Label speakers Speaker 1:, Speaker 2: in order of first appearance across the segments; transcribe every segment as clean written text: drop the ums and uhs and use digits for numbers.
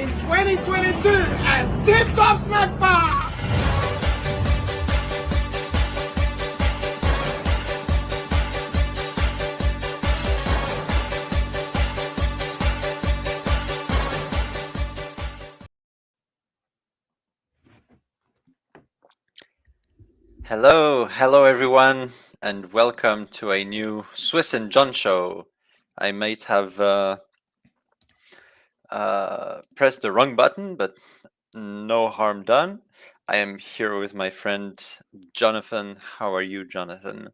Speaker 1: in 2022 at Tip Top Snack Bar.
Speaker 2: Hello everyone, and welcome to a new Swis and John show. I might have pressed the wrong button, but no harm done. I am here with my friend Jonathan. How are you, Jonathan?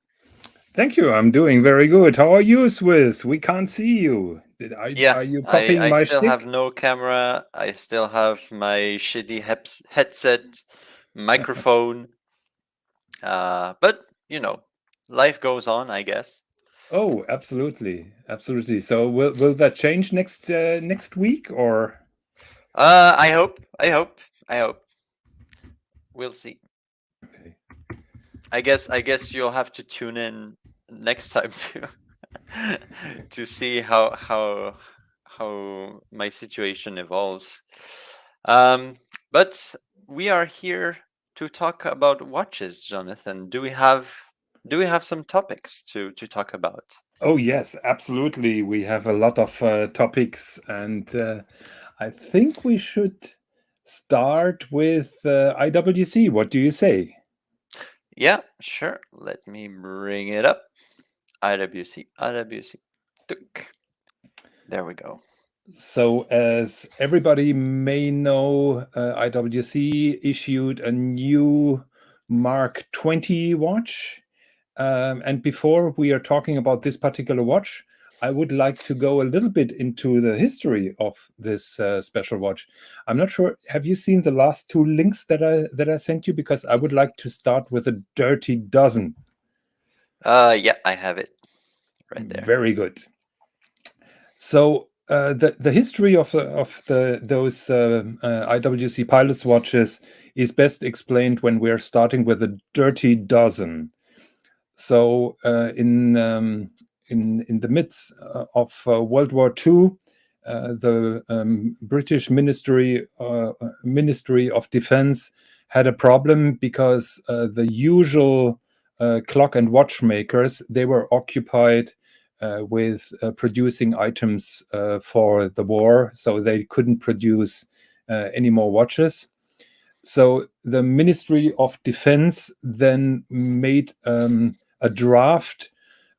Speaker 3: Thank you. I'm doing very good. How are you, Swis? We can't see you. Are you copying
Speaker 2: I
Speaker 3: my
Speaker 2: still have
Speaker 3: shtick?
Speaker 2: no camera. I still have my shitty headset, microphone. But you know, life goes on, I guess.
Speaker 3: Oh, absolutely, absolutely. So will that change next week or?
Speaker 2: I hope. We'll see.
Speaker 3: Okay.
Speaker 2: I guess you'll have to tune in next time to see how my situation evolves. But we are here to talk about watches, Jonathan. Do we have some topics to talk about?
Speaker 3: Oh yes, absolutely. We have a lot of topics, and I think we should start with IWC. What do you say?
Speaker 2: Yeah, sure. Let me bring it up. IWC. Tuk. There we go.
Speaker 3: So, as everybody may know, IWC issued a new Mark 20 watch. And before we are talking about this particular watch, I would like to go a little bit into the history of this special watch. I'm not sure. Have you seen the last two links that I sent you? Because I would like to start with a dirty dozen.
Speaker 2: Yeah, I have it right there.
Speaker 3: Very good. So the history of those IWC pilots watches is best explained when we're starting with a dirty dozen. So in the midst of World War II, the British Ministry of Defense had a problem because the usual clock and watchmakers, they were occupied with producing items for the war, so they couldn't produce any more watches. So the Ministry of Defense then made a draft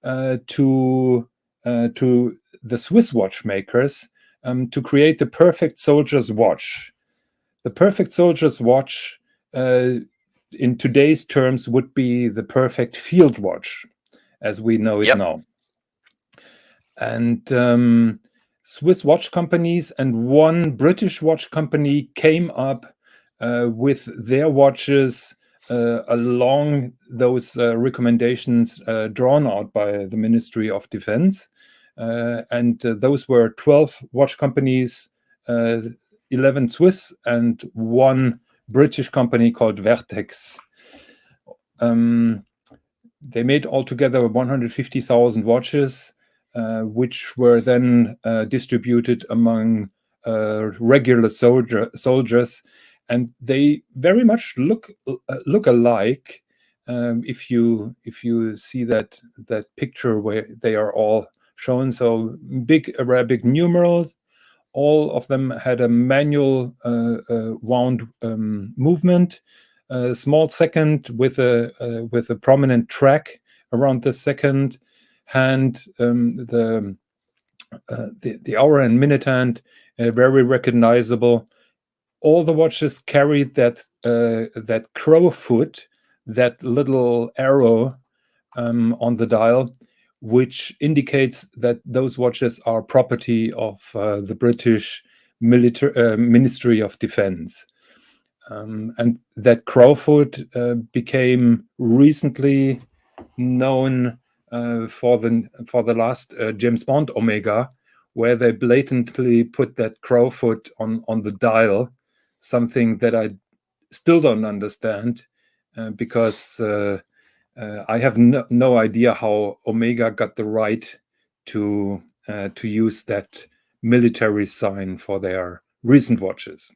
Speaker 3: to the Swiss watchmakers to create the perfect soldier's watch. The perfect soldier's watch, in today's terms, would be the perfect field watch, as we know it now. And Swiss watch companies and one British watch company came up with their watches along those recommendations drawn out by the Ministry of Defense. And those were 12 watch companies, 11 Swiss, and one British company called Vertex. They made altogether 150,000 watches, which were then distributed among regular soldiers, and they very much look alike. If you see that picture where they are all shown, so big Arabic numerals. All of them had a manual wound movement, a small second with a prominent track around the second hand. The hour and minute hand, very recognizable. All the watches carried that crow foot, that little arrow on the dial, which indicates that those watches are property of the British Ministry of Defense. And that crowfoot became recently known for the last James Bond Omega, where they blatantly put that crowfoot on the dial, something that I still don't understand, because I have no idea how Omega got the right to use that military sign for their recent watches.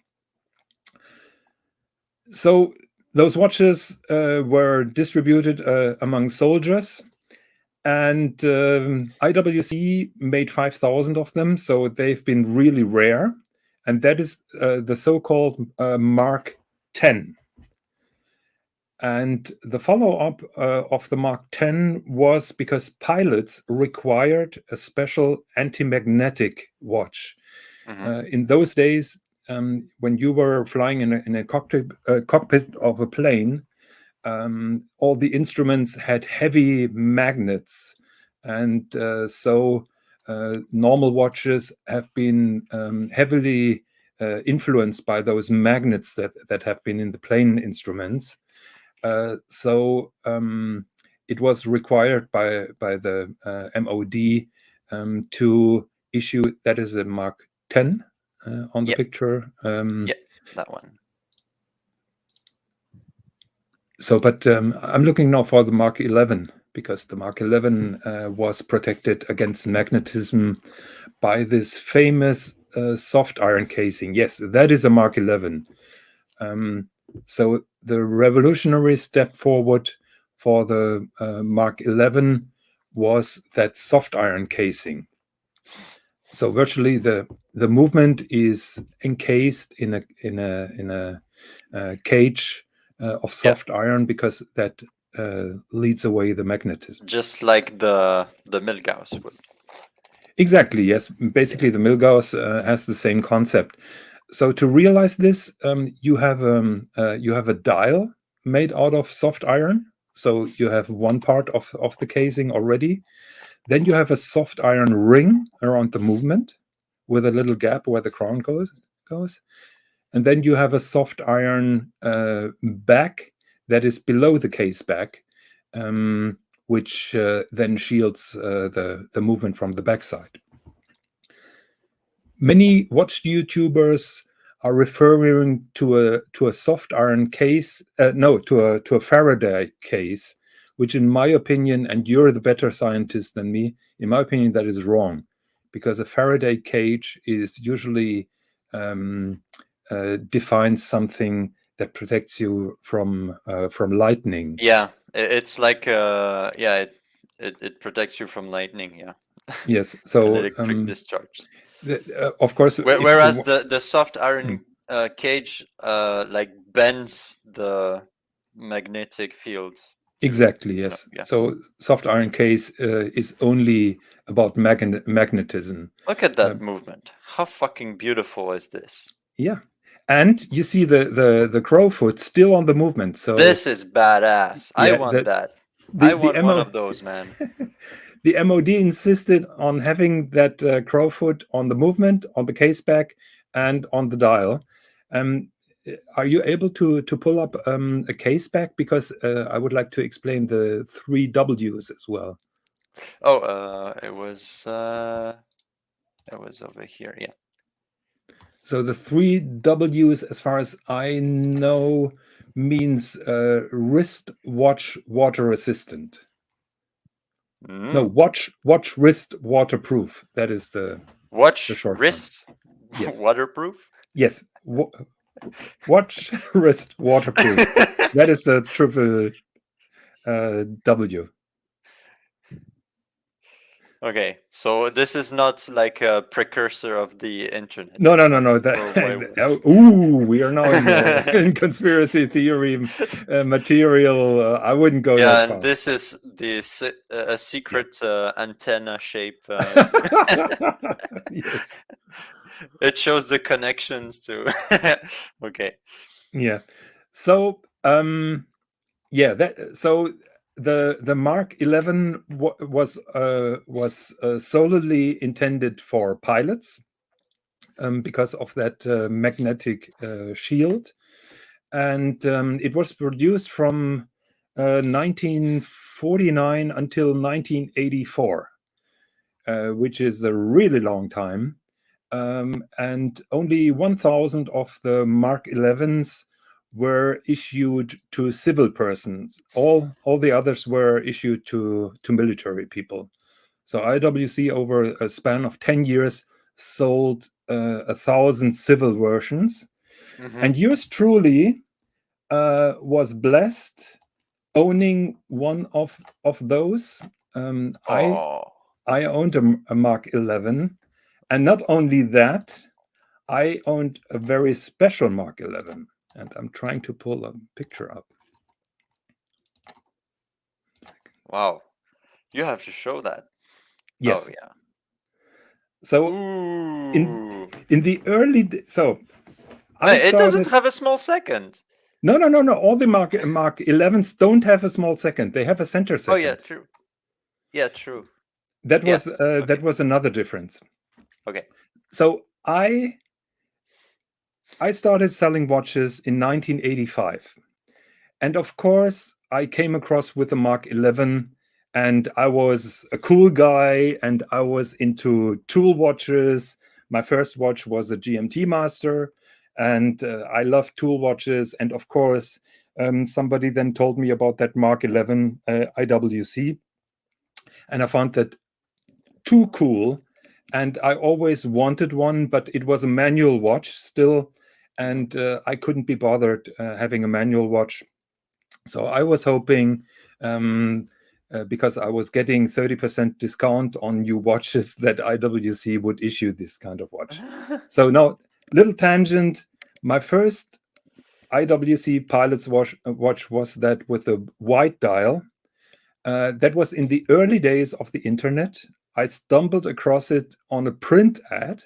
Speaker 3: So those watches were distributed among soldiers, and IWC made 5,000 of them, so they've been really rare, and that is the so-called Mark 10. And the follow-up of the Mark 10 was because pilots required a special anti-magnetic watch. In those days, when you were flying in a cockpit of a plane, all the instruments had heavy magnets, and so normal watches have been heavily influenced by those magnets that have been in the plane instruments. So it was required by the MOD to issue, that is a Mark 10 on the picture.
Speaker 2: Yeah, that one.
Speaker 3: So, but I'm looking now for the Mark 11, because the Mark 11 was protected against magnetism by this famous soft iron casing. Yes, that is a Mark 11. So the revolutionary step forward for the Mark 11 was that soft iron casing. So virtually the movement is encased in a cage of soft iron, because that leads away the magnetism.
Speaker 2: Just like the Milgauss would.
Speaker 3: Exactly, yes. Basically, the Milgauss has the same concept. So to realize this, you have a dial made out of soft iron. So you have one part of the casing already. Then you have a soft iron ring around the movement with a little gap where the crown goes. And then you have a soft iron back that is below the case back, which then shields the movement from the backside. Many watch YouTubers are referring to a soft iron case, to a Faraday case, which in my opinion, and you're the better scientist than me, in my opinion, that is wrong, because a Faraday cage is usually defines something that protects you from lightning.
Speaker 2: Yeah, it's like it protects you from lightning. Yeah.
Speaker 3: Yes. So
Speaker 2: electric discharge.
Speaker 3: Of course.
Speaker 2: Whereas the soft iron cage like bends the magnetic field.
Speaker 3: Exactly, yes.
Speaker 2: Yeah.
Speaker 3: So soft iron case is only about magnetism.
Speaker 2: Look at that movement. How fucking beautiful is this?
Speaker 3: Yeah. And you see the crow foot still on the movement. So
Speaker 2: this is badass. I want that. I want one of those, man.
Speaker 3: The MOD insisted on having that crow foot on the movement, on the case back, and on the dial. Are you able to pull up a case back? Because I would like to explain the 3 Ws as well.
Speaker 2: Oh, it was over here, yeah.
Speaker 3: So the 3 Ws, as far as I know, means wrist, watch, water resistant. No, watch, wrist, waterproof. That is the
Speaker 2: watch,
Speaker 3: the short
Speaker 2: wrist,
Speaker 3: yes.
Speaker 2: Waterproof.
Speaker 3: Yes, watch, wrist, waterproof. That is the triple W.
Speaker 2: Okay, so this is not like a precursor of the internet.
Speaker 3: No. Ooh, we are now in conspiracy theory material. I wouldn't go that far.
Speaker 2: And this is a secret antenna shape.
Speaker 3: Yes.
Speaker 2: It shows the connections to. Okay.
Speaker 3: Yeah. So so the Mark 11 was solely intended for pilots because of that magnetic shield, and it was produced from 1949 until 1984, which is a really long time, and only 1,000 of the Mark 11s were issued to civil persons. All the others were issued to military people. So IWC, over a span of 10 years, sold 1,000 civil versions,
Speaker 2: Mhm.
Speaker 3: and yours truly was blessed owning one of those.
Speaker 2: Oh,
Speaker 3: I owned a Mark 11, and not only that, I owned a very special Mark 11, and I'm trying to pull a picture up.
Speaker 2: wow. You have to show that.
Speaker 3: Yes.
Speaker 2: Oh, yeah.
Speaker 3: So
Speaker 2: Ooh.
Speaker 3: in the early so I
Speaker 2: It doesn't
Speaker 3: started.
Speaker 2: have a small second.
Speaker 3: No. All the Mark 11s don't have a small second. They have a center
Speaker 2: Oh, yeah,
Speaker 3: second.
Speaker 2: true. Yeah, true.
Speaker 3: That
Speaker 2: Yeah,
Speaker 3: was that was another difference.
Speaker 2: Okay.
Speaker 3: So I started selling watches in 1985, and of course I came across with the Mark 11, and I was a cool guy, and I was into tool watches. My first watch was a GMT Master, and I love tool watches. And of course, somebody then told me about that Mark 11 IWC, and I found that too cool. And I always wanted one, but it was a manual watch still, and I couldn't be bothered having a manual watch. So I was hoping, because I was getting 30% discount on new watches, that IWC would issue this kind of watch. So now, little tangent. My first IWC Pilot's watch was that with a white dial. That was in the early days of the internet. I stumbled across it on a print ad.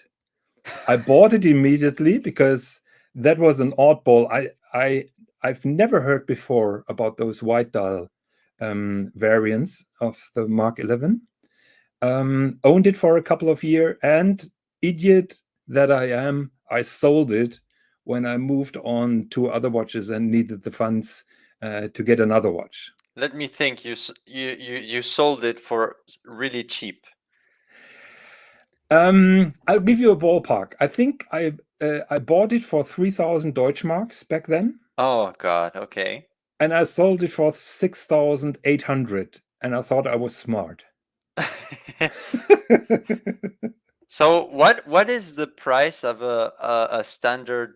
Speaker 3: I bought it immediately because that was an oddball. I've never heard before about those white dial variants of the Mark 11. Owned it for a couple of years, and idiot that I am, I sold it when I moved on to other watches and needed the funds to get another watch.
Speaker 2: Let me think. You sold it for really cheap.
Speaker 3: I'll give you a ballpark. I think I bought it for 3,000 Deutschmarks back then,
Speaker 2: Oh God. Okay.
Speaker 3: and I sold it for 6,800, and I thought I was smart.
Speaker 2: So what is the price of a standard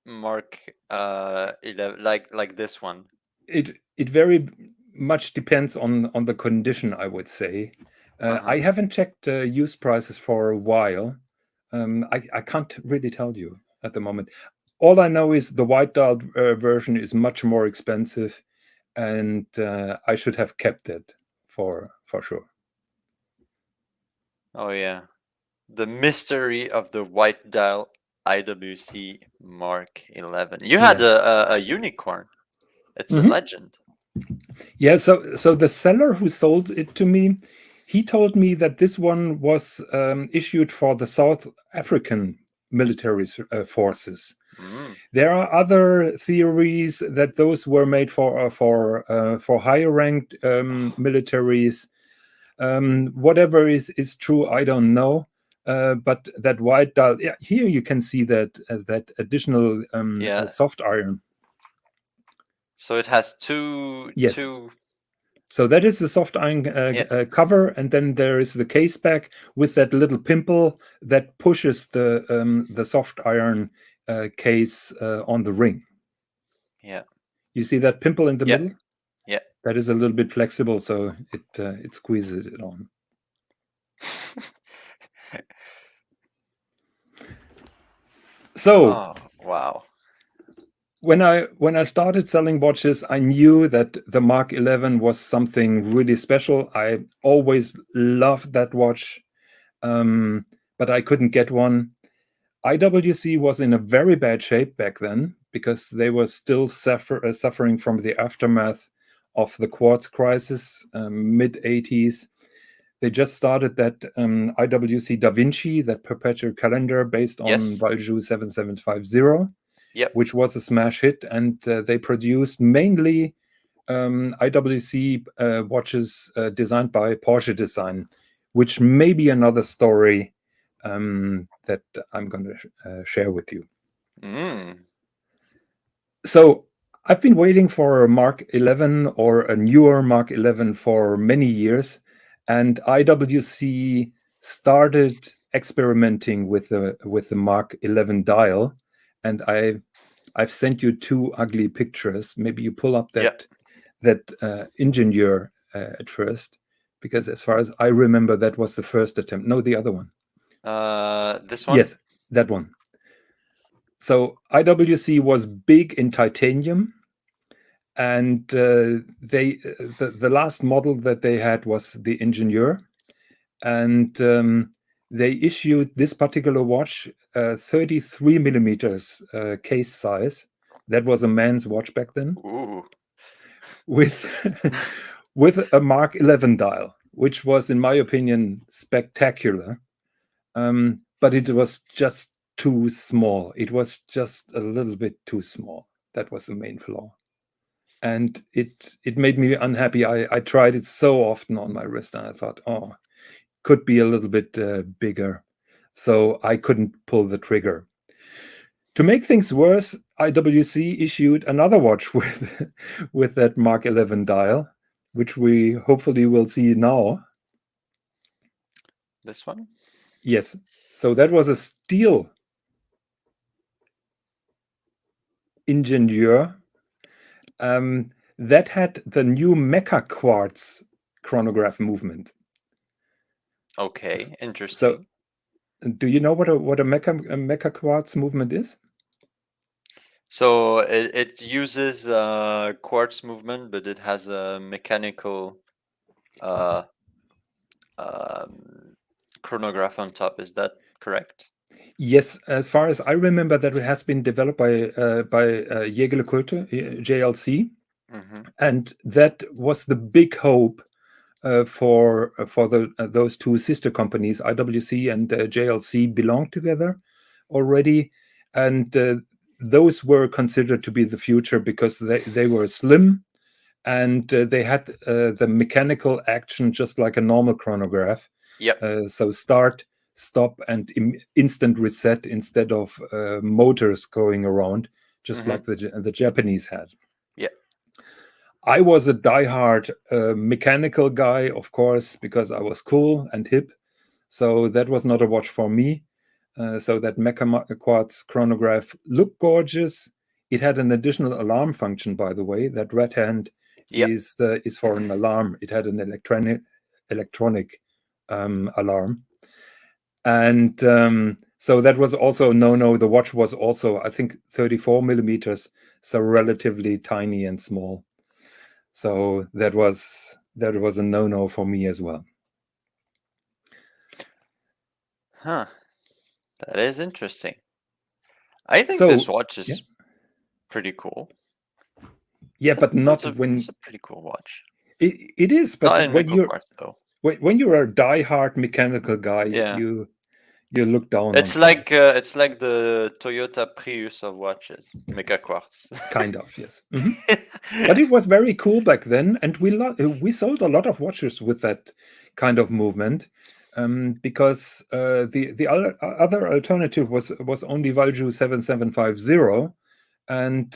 Speaker 2: Mark 11 like this one?
Speaker 3: It very much depends on the condition, I would say. I haven't checked used prices for a while. I can't really tell you at the moment. All I know is the white dial version is much more expensive, and I should have kept it for sure.
Speaker 2: Oh yeah. The mystery of the white dial IWC Mark 11. You had a unicorn. It's a legend.
Speaker 3: Yeah, so the seller who sold it to me, he told me that this one was issued for the South African military forces. There are other theories that those were made for higher ranked militaries. Whatever is true, I don't know. But that white dial, yeah, here you can see that additional
Speaker 2: Yeah.
Speaker 3: soft iron.
Speaker 2: So it has two.
Speaker 3: Yes.
Speaker 2: Two.
Speaker 3: So that is the soft iron cover, and then there is the case back with that little pimple that pushes the soft iron case on the ring.
Speaker 2: Yeah.
Speaker 3: You see that pimple in the middle?
Speaker 2: Yeah.
Speaker 3: That is a little bit flexible, so it squeezes it on. So,
Speaker 2: oh wow.
Speaker 3: When I started selling watches, I knew that the Mark 11 was something really special. I always loved that watch, but I couldn't get one. IWC was in a very bad shape back then because they were still suffering from the aftermath of the quartz crisis, mid-80s. They just started that IWC Da Vinci, that perpetual calendar based on Valjoux 7750.
Speaker 2: Yep.
Speaker 3: Which was a smash hit, and they produced mainly IWC watches designed by Porsche Design, which may be another story that I'm going to share with you. So I've been waiting for a Mark 11 or a newer Mark 11 for many years, and IWC started experimenting with the Mark 11 dial, and I've sent you two ugly pictures. Maybe you pull up that Ingenieur at first, because as far as I remember, that was the first attempt. No, the other one.
Speaker 2: This one?
Speaker 3: Yes, that one. So IWC was big in titanium, and the last model that they had was the Ingenieur, and they issued this particular watch 33 millimeters case size. That was a man's watch back then.
Speaker 2: Ooh.
Speaker 3: With with a Mark 11 dial, which was, in my opinion, spectacular. But it was just too small. It was just a little bit too small. That was the main flaw. And it made me unhappy. I tried it so often on my wrist, and I thought, oh, could be a little bit bigger. So I couldn't pull the trigger. To make things worse, IWC issued another watch with that Mark 11 dial, which we hopefully will see now.
Speaker 2: This one?
Speaker 3: Yes. So that was a steel Ingenieur that had the new Mecha Quartz chronograph movement.
Speaker 2: Okay, interesting.
Speaker 3: So, do you know what a Mecha Quartz movement is?
Speaker 2: So it uses quartz movement, but it has a mechanical chronograph on top. Is that correct?
Speaker 3: Yes, as far as I remember, that it has been developed by Jägerle-Kulte, JLC, and that was the big hope for those two sister companies. IWC and JLC belonged together already, and those were considered to be the future because they were slim, and they had the mechanical action just like a normal chronograph.
Speaker 2: Yep.
Speaker 3: So start, stop, and instant reset instead of motors going around, just like the Japanese had.
Speaker 2: Yeah.
Speaker 3: I was a diehard mechanical guy, of course, because I was cool and hip. So that was not a watch for me. So that Mecha Quartz chronograph looked gorgeous. It had an additional alarm function, by the way. That red hand is for an alarm. It had an electronic alarm. And so that was also no. The watch was also, I think, 34 millimeters, so relatively tiny and small. So that was a no for me as well.
Speaker 2: Huh. That is interesting. I think this watch is pretty cool.
Speaker 3: Yeah, but not when
Speaker 2: it's a pretty cool watch.
Speaker 3: It is, but
Speaker 2: not in
Speaker 3: when you're
Speaker 2: quartz, though.
Speaker 3: When you're a diehard mechanical guy, you look down.
Speaker 2: It's like the Toyota Prius of watches, Mecha Quartz.
Speaker 3: Kind of, yes. But it was very cool back then, and we sold a lot of watches with that kind of movement, because the other alternative was only Valjoux 7750, and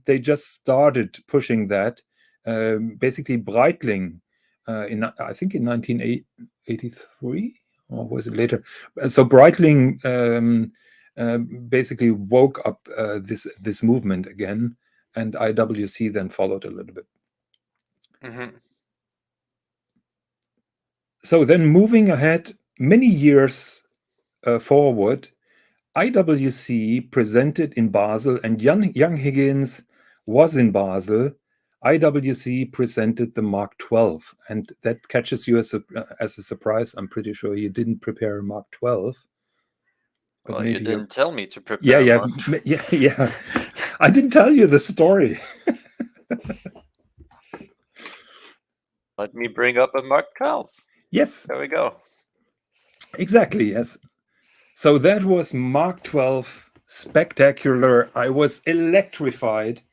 Speaker 3: they just started pushing that. Basically, Breitling, I think in 1983, or was it later? So Breitling basically woke up this movement again, and IWC then followed a little bit. So then moving ahead many years forward, IWC presented in Basel, and Young Higgins was in Basel. IWC presented the Mark 12, and that catches you as a surprise. I'm pretty sure you didn't prepare a Mark 12.
Speaker 2: But well, you didn't tell me to prepare.
Speaker 3: Yeah. I didn't tell you the story.
Speaker 2: Let me bring up a Mark 12.
Speaker 3: Yes.
Speaker 2: There we go.
Speaker 3: Exactly, yes. So that was Mark 12, spectacular. I was electrified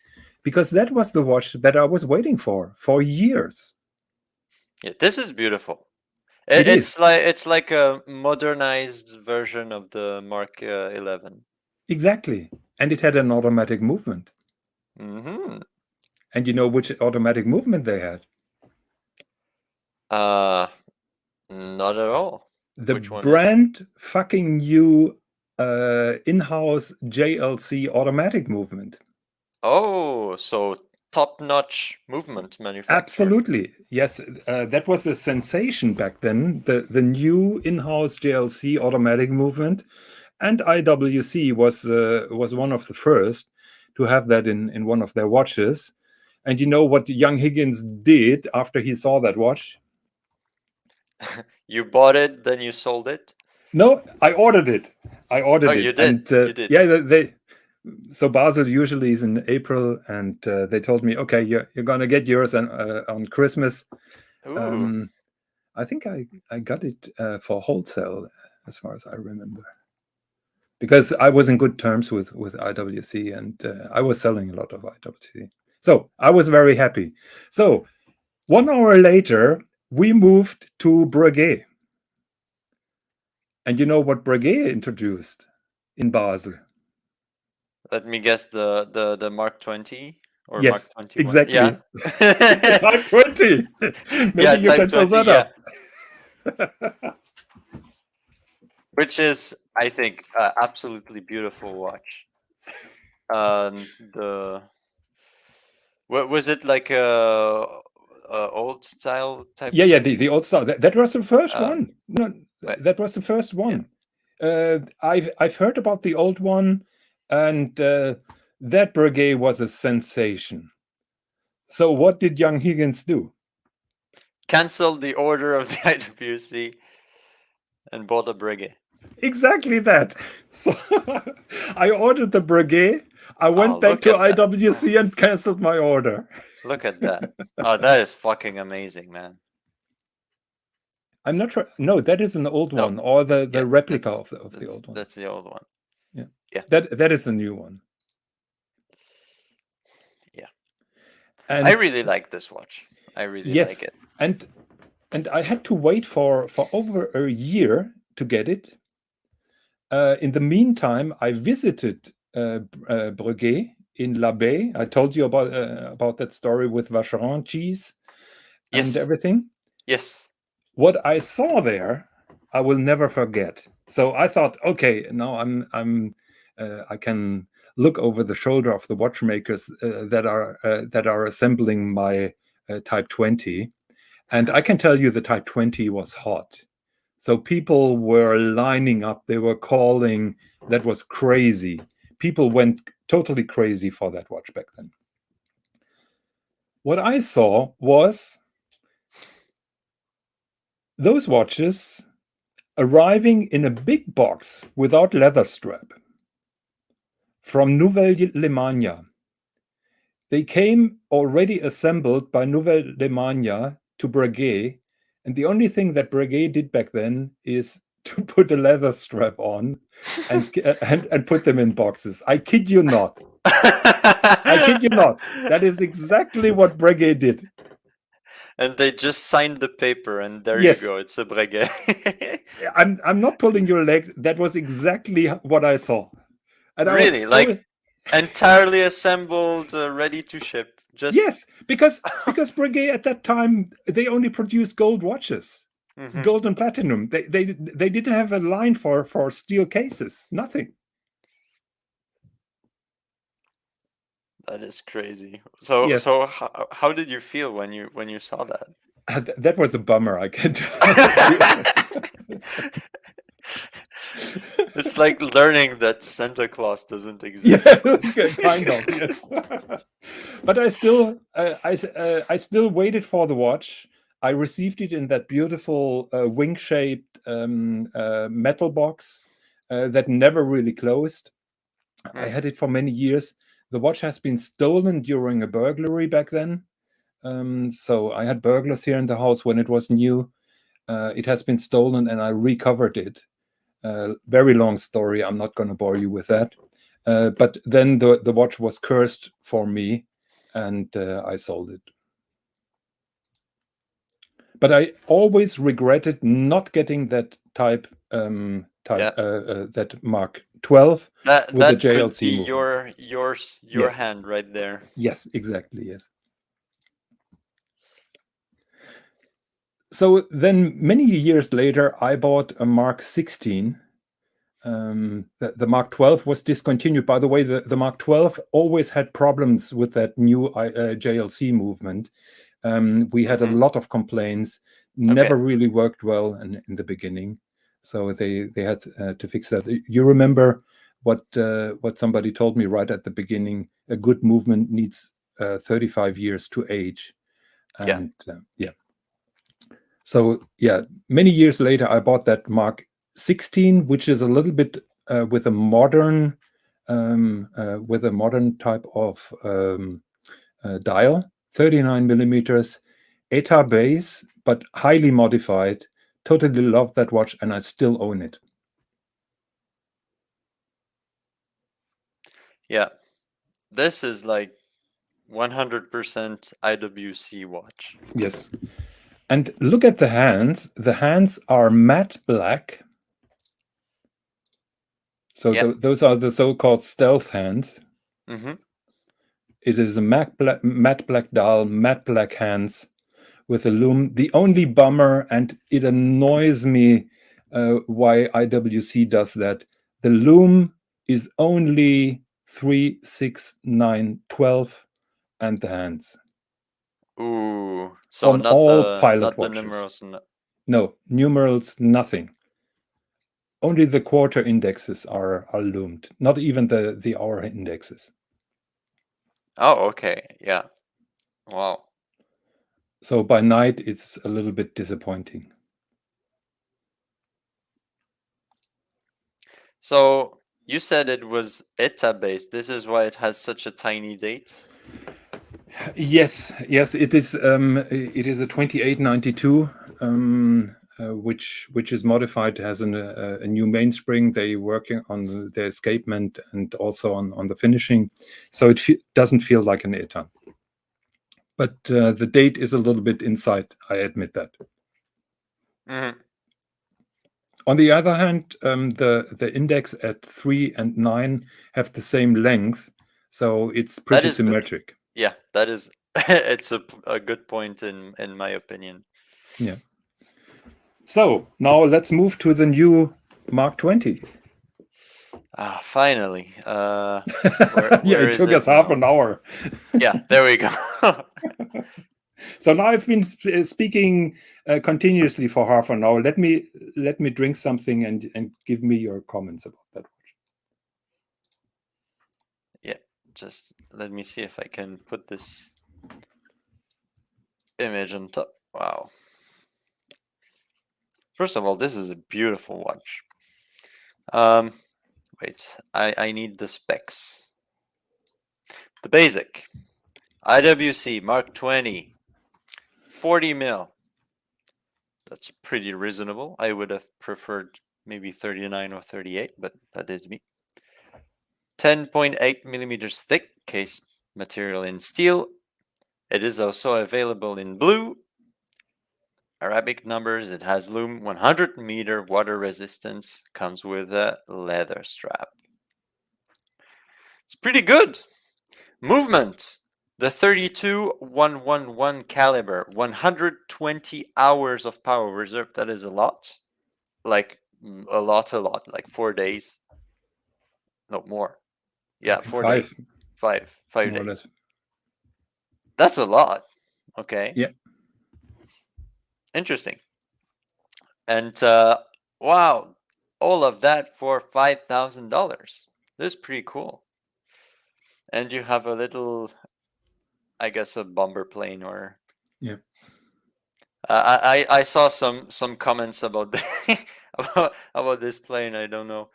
Speaker 3: because that was the watch that I was waiting for years.
Speaker 2: Yeah, this is beautiful. It's like a modernized version of the Mark 11.
Speaker 3: Exactly, and it had an automatic movement. And you know which automatic movement they had?
Speaker 2: Not at all.
Speaker 3: The
Speaker 2: Which one is it?
Speaker 3: brand fucking new in-house JLC automatic movement.
Speaker 2: Oh, so top-notch movement manufacturer.
Speaker 3: Absolutely, yes. That was a sensation back then. The new in-house JLC automatic movement, and IWC was one of the first to have that in one of their watches. And you know what young Higgins did after he saw that watch?
Speaker 2: You bought it, then you sold it?
Speaker 3: No, I ordered it. I ordered
Speaker 2: Oh,
Speaker 3: it.
Speaker 2: you did.
Speaker 3: And
Speaker 2: You did.
Speaker 3: yeah, so Basel usually is in April, and they told me, okay, you're gonna get yours on Christmas.
Speaker 2: Ooh.
Speaker 3: I think I got it for wholesale, as far as I remember, because I was in good terms with IWC, and I was selling a lot of IWC. So I was very happy. So 1 hour later, we moved to Breguet. And you know what Breguet introduced in Basel?
Speaker 2: Let me guess, the Mark 20 or
Speaker 3: Yes,
Speaker 2: Mark 21.
Speaker 3: exactly.
Speaker 2: Yeah.
Speaker 3: Type 20. Maybe
Speaker 2: Yeah,
Speaker 3: you
Speaker 2: Type
Speaker 3: can fill
Speaker 2: 20,
Speaker 3: that up.
Speaker 2: which is, I think, absolutely beautiful watch. The what was it, like old style type?
Speaker 3: Yeah, the old style. That was the first one. No,
Speaker 2: But
Speaker 3: that was the first one. I've heard about the old one, and that Breguet was a sensation. So what did young Higgins do?
Speaker 2: cancel the order of the IWC and bought a Breguet.
Speaker 3: Exactly that. So I ordered the Breguet. I went
Speaker 2: Oh,
Speaker 3: back
Speaker 2: look
Speaker 3: to
Speaker 2: at that.
Speaker 3: IWC and canceled my order.
Speaker 2: Look at that. Oh, that is fucking amazing, man.
Speaker 3: I'm not sure. No, that is an old
Speaker 2: No.
Speaker 3: one, or the
Speaker 2: Yeah,
Speaker 3: replica of the old one.
Speaker 2: That's the old one.
Speaker 3: Yeah,
Speaker 2: Yeah.
Speaker 3: That is the new one.
Speaker 2: Yeah.
Speaker 3: And
Speaker 2: I really like this watch. I really like it.
Speaker 3: And I had to wait for over a year to get it. In the meantime, I visited Breguet in l'Abbaye. I told you about that story with Vacheron cheese and
Speaker 2: Yes.
Speaker 3: everything.
Speaker 2: Yes.
Speaker 3: What I saw there, I will never forget. So I thought, okay, now I can look over the shoulder of the watchmakers that are assembling my Type 20, and I can tell you the Type 20 was hot. So people were lining up. They were calling. That was crazy. People went totally crazy for that watch back then. What I saw was those watches arriving in a big box without leather strap from Nouvelle-Lemania. They came already assembled by Nouvelle-Lemania to Breguet, and the only thing that Breguet did back then is to put a leather strap on and put them in boxes. I kid you not. I kid you not. That is exactly what Breguet did.
Speaker 2: And they just signed the paper, and there
Speaker 3: Yes.
Speaker 2: you go. It's a Breguet.
Speaker 3: I'm not pulling your leg. That was exactly what I saw. And
Speaker 2: Really,
Speaker 3: I was
Speaker 2: like entirely assembled, ready to ship. Just
Speaker 3: yes, because Breguet at that time they only produced gold watches, gold and platinum. They didn't have a line for steel cases. Nothing.
Speaker 2: That is crazy. So
Speaker 3: Yes.
Speaker 2: so how did you feel when you saw that?
Speaker 3: That was a bummer. I can tell you.
Speaker 2: It's like learning that Santa Claus doesn't exist.
Speaker 3: Yeah, kind of. Yes. But I still waited for the watch. I received it in that beautiful wing-shaped metal box that never really closed. I had it for many years. The watch has been stolen during a burglary back then. So I had burglars here in the house when it was new. It has been stolen and I recovered it. Very long story. I'm not going to bore you with that. But then the watch was cursed for me, and I sold it. But I always regretted not getting that that Mark 12
Speaker 2: That
Speaker 3: with the
Speaker 2: could
Speaker 3: JLC
Speaker 2: be
Speaker 3: movement.
Speaker 2: your
Speaker 3: Yes.
Speaker 2: hand right there.
Speaker 3: Yes, exactly. Yes. So then many years later, I bought a Mark 16. The Mark 12 was discontinued. By the way, the Mark 12 always had problems with that new JLC movement. We had a lot of complaints, never really worked well in the beginning. So they had to fix that. You remember what somebody told me right at the beginning? A good movement needs 35 years to age. And yeah. So yeah, many years later, I bought that Mark 16, which is a little bit with a modern type of dial, 39 millimeters, ETA base, but highly modified. Totally love that watch, and I still own it.
Speaker 2: Yeah, this is like 100% IWC watch.
Speaker 3: Yes. And look at the hands. The hands are matte black. So those are the so-called stealth hands. It is a matte black dial, matte black hands with a lume. The only bummer, and it annoys me why IWC does that, the lume is only 3, 6, 9, 12, and the hands.
Speaker 2: Ooh, so
Speaker 3: on
Speaker 2: not
Speaker 3: all
Speaker 2: the
Speaker 3: pilot
Speaker 2: the
Speaker 3: watches.
Speaker 2: numerals.
Speaker 3: No, numerals, nothing. Only the quarter indexes are loomed, not even the hour indexes.
Speaker 2: Oh, okay. Yeah. Wow.
Speaker 3: So by night, it's a little bit disappointing.
Speaker 2: So you said it was ETA based. This is why it has such a tiny date.
Speaker 3: Yes, it is. It is a 2892, which is modified. It has a new mainspring. They working on the escapement and also on the finishing, so it doesn't feel like an ETA. But the date is a little bit inside. I admit that. On the other hand, the index at 3 and 9 have the same length, so it's pretty symmetric.
Speaker 2: Good. Yeah, that is. It's a good point in my opinion.
Speaker 3: Yeah. So now let's move to the new Mark 20.
Speaker 2: Finally.
Speaker 3: Yeah, it took us half an hour.
Speaker 2: Yeah, there we go.
Speaker 3: So now I've been speaking continuously for half an hour. Let me drink something and give me your comments about that.
Speaker 2: Yeah, just let me see if I can put this image on top. Wow. First of all, this is a beautiful watch. Wait, I need the specs. The basic IWC Mark 20, 40 mil. That's pretty reasonable. I would have preferred maybe 39 or 38, but that is me. 10.8 millimeters thick case material in steel. It is also available in blue. Arabic numbers. It has lume, 100-meter water resistance. Comes with a leather strap. It's pretty good. Movement. The 32-111 caliber, 120 hours of power reserve. That is a lot. Like a lot. Like 4 days. No, more. Yeah, 4 days. 5 days. That's a lot. Okay.
Speaker 3: Yeah.
Speaker 2: Interesting. And wow, all of that for $5,000. This is pretty cool. And you have a little, I guess, a bomber plane or.
Speaker 3: Yeah.
Speaker 2: I saw some comments about about this plane. I don't know.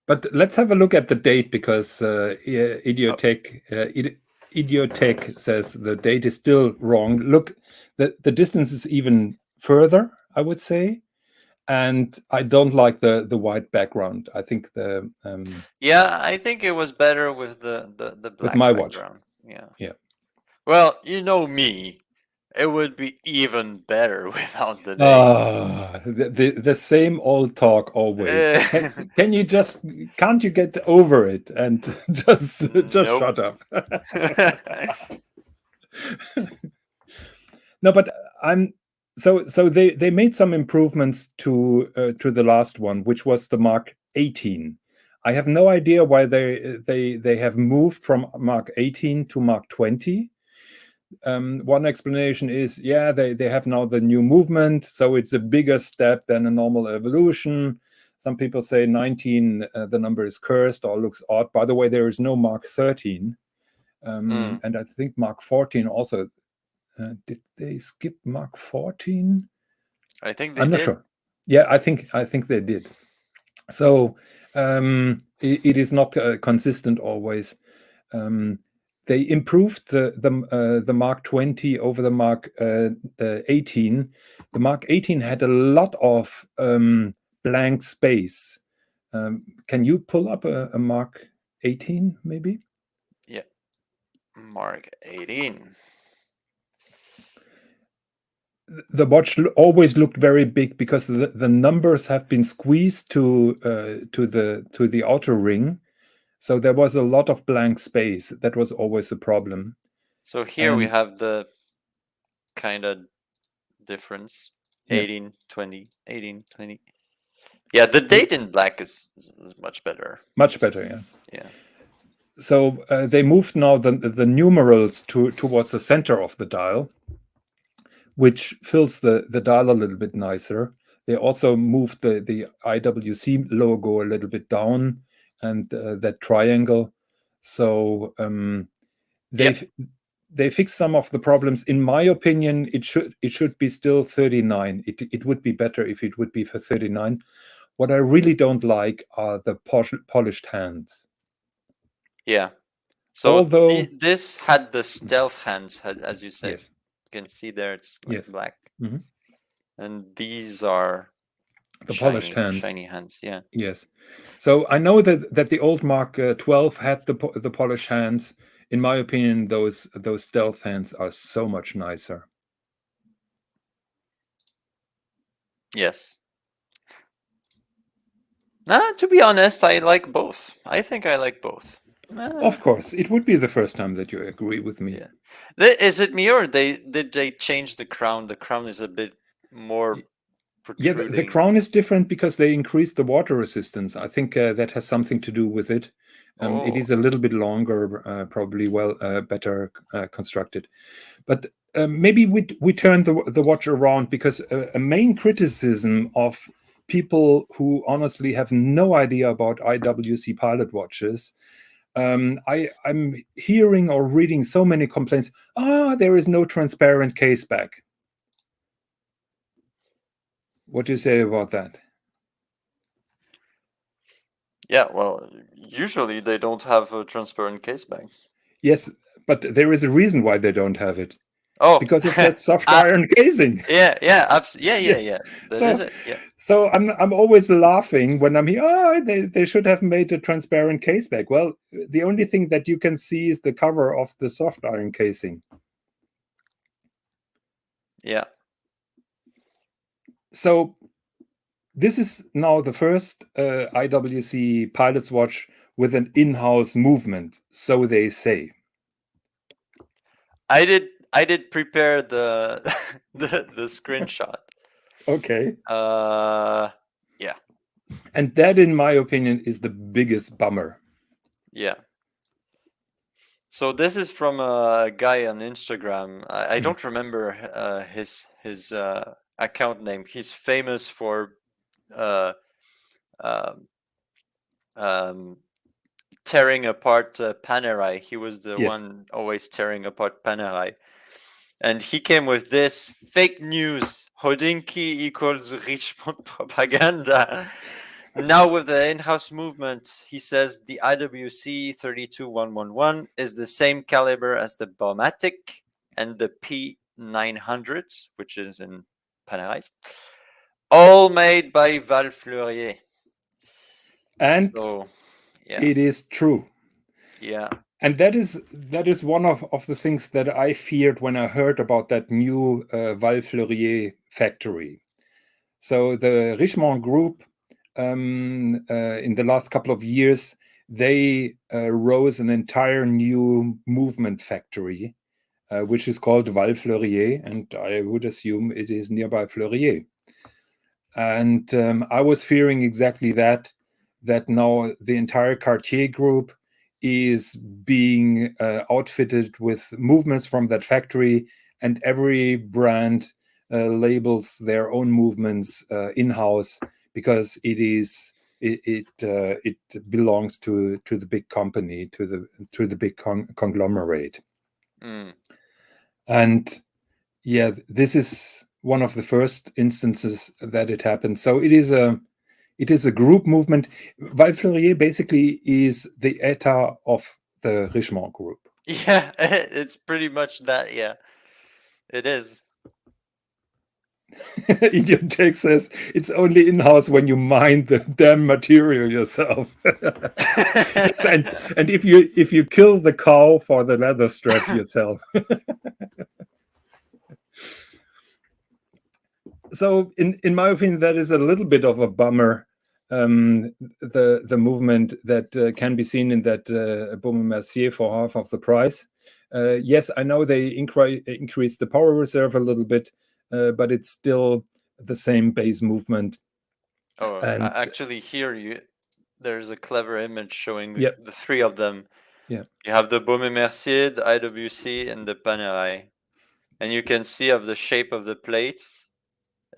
Speaker 3: But let's have a look at the date, because Idiotech says the date is still wrong. Look, the distance is even further, I would say, and I don't like the white background. I think the
Speaker 2: yeah, I think it was better with the black
Speaker 3: with my
Speaker 2: background.
Speaker 3: watch.
Speaker 2: Yeah. Well, you know me. It would be even better without the name.
Speaker 3: The same old talk always. Can't you get over it and just shut up? No, but So they made some improvements to the last one, which was the Mark 18. I have no idea why they have moved from Mark 18 to Mark 20. One explanation is, they have now the new movement, so it's a bigger step than a normal evolution. Some people say 19, the number is cursed or looks odd. By the way, there is no Mark 13. And I think Mark 14 also. Did they skip Mark 14?
Speaker 2: I think they
Speaker 3: I'm not
Speaker 2: did.
Speaker 3: sure. Yeah, I think they did. So it is not consistent always. They improved the Mark 20 over the Mark 18. The Mark 18 had a lot of blank space. Can you pull up a Mark 18 maybe?
Speaker 2: Yeah, Mark 18.
Speaker 3: The watch always looked very big because the numbers have been squeezed to the outer ring. So there was a lot of blank space. That was always a problem.
Speaker 2: So here we have the kind of difference. 18, 20, 18, 20. Yeah, the date in black is much better.
Speaker 3: Much better, yeah.
Speaker 2: Yeah.
Speaker 3: So they moved now the numerals towards the center of the dial, which fills the dial a little bit nicer. They also moved the IWC logo a little bit down and that triangle. So they fixed some of the problems. In my opinion, it should be still 39. It would be better if it would be for 39. What I really don't like are the polished hands.
Speaker 2: Yeah. So
Speaker 3: although
Speaker 2: this had the stealth hands, as you said.
Speaker 3: Yes.
Speaker 2: You can see there it's like black.
Speaker 3: Mm-hmm.
Speaker 2: And these are
Speaker 3: the polished hands.
Speaker 2: Shiny hands, yeah.
Speaker 3: Yes. So I know that the old Mark 12 had the polished hands. In my opinion, those stealth hands are so much nicer.
Speaker 2: Yes. To be honest, I like both. I think I like both.
Speaker 3: Of course, it would be the first time that you agree with me.
Speaker 2: Yeah. Is it me or did they change the crown? The crown is a bit more protruding.
Speaker 3: Yeah, the crown is different because they increased the water resistance. I think that has something to do with it. It is a little bit longer, probably better constructed. But maybe we turn the watch around because a main criticism of people who honestly have no idea about IWC pilot watches, I'm hearing or reading so many complaints. There is no transparent case back. What do you say about that?
Speaker 2: Yeah, well, usually they don't have transparent case backs.
Speaker 3: Yes, but there is a reason why they don't have it.
Speaker 2: Oh,
Speaker 3: because of that soft iron casing.
Speaker 2: Yeah. That is it. Yeah.
Speaker 3: So I'm always laughing when I'm here. They should have made a transparent case back. Well, the only thing that you can see is the cover of the soft iron casing.
Speaker 2: Yeah.
Speaker 3: So this is now the first IWC pilot's watch with an in-house movement, so they say.
Speaker 2: I did prepare the the screenshot.
Speaker 3: Okay.
Speaker 2: Yeah.
Speaker 3: And that, in my opinion, is the biggest bummer.
Speaker 2: Yeah. So this is from a guy on Instagram. I don't remember his account name. He's famous for tearing apart Panerai. He was the one always tearing apart Panerai. And he came with this fake news. Hodinky equals Richmond propaganda. Now with the in-house movement, he says the IWC 32111 is the same caliber as the Baumatic and the P900, which is in Panerai. All made by Val Fleurier.
Speaker 3: And
Speaker 2: so,
Speaker 3: it is true.
Speaker 2: Yeah.
Speaker 3: And that is one of the things that I feared when I heard about that new Val Fleurier factory. So the Richemont group, in the last couple of years, they rose an entire new movement factory which is called Val Fleurier, and I would assume it is nearby Fleurier. And I was fearing exactly that now the entire Cartier group is being outfitted with movements from that factory, and every brand labels their own movements in-house, because it belongs to the big company, to the big conglomerate. And yeah, this is one of the first instances that it happened. So it is a group movement. Val Fleurier basically is the ETA of the Richemont group.
Speaker 2: Yeah, it's pretty much that. Yeah, it is.
Speaker 3: Indian Tech says it's only in-house when you mine the damn material yourself. Yes, and if you kill the cow for the leather strap yourself. So in my opinion, that is a little bit of a bummer. The movement that can be seen in that Baume & Mercier for half of the price. Yes, I know they increased the power reserve a little bit, but it's still the same base movement.
Speaker 2: Oh,
Speaker 3: And
Speaker 2: actually, here there's a clever image showing
Speaker 3: yeah,
Speaker 2: the three of them.
Speaker 3: yeah,
Speaker 2: You have the Baume & Mercier, the IWC, and the Panerai, and you can see of the shape of the plates.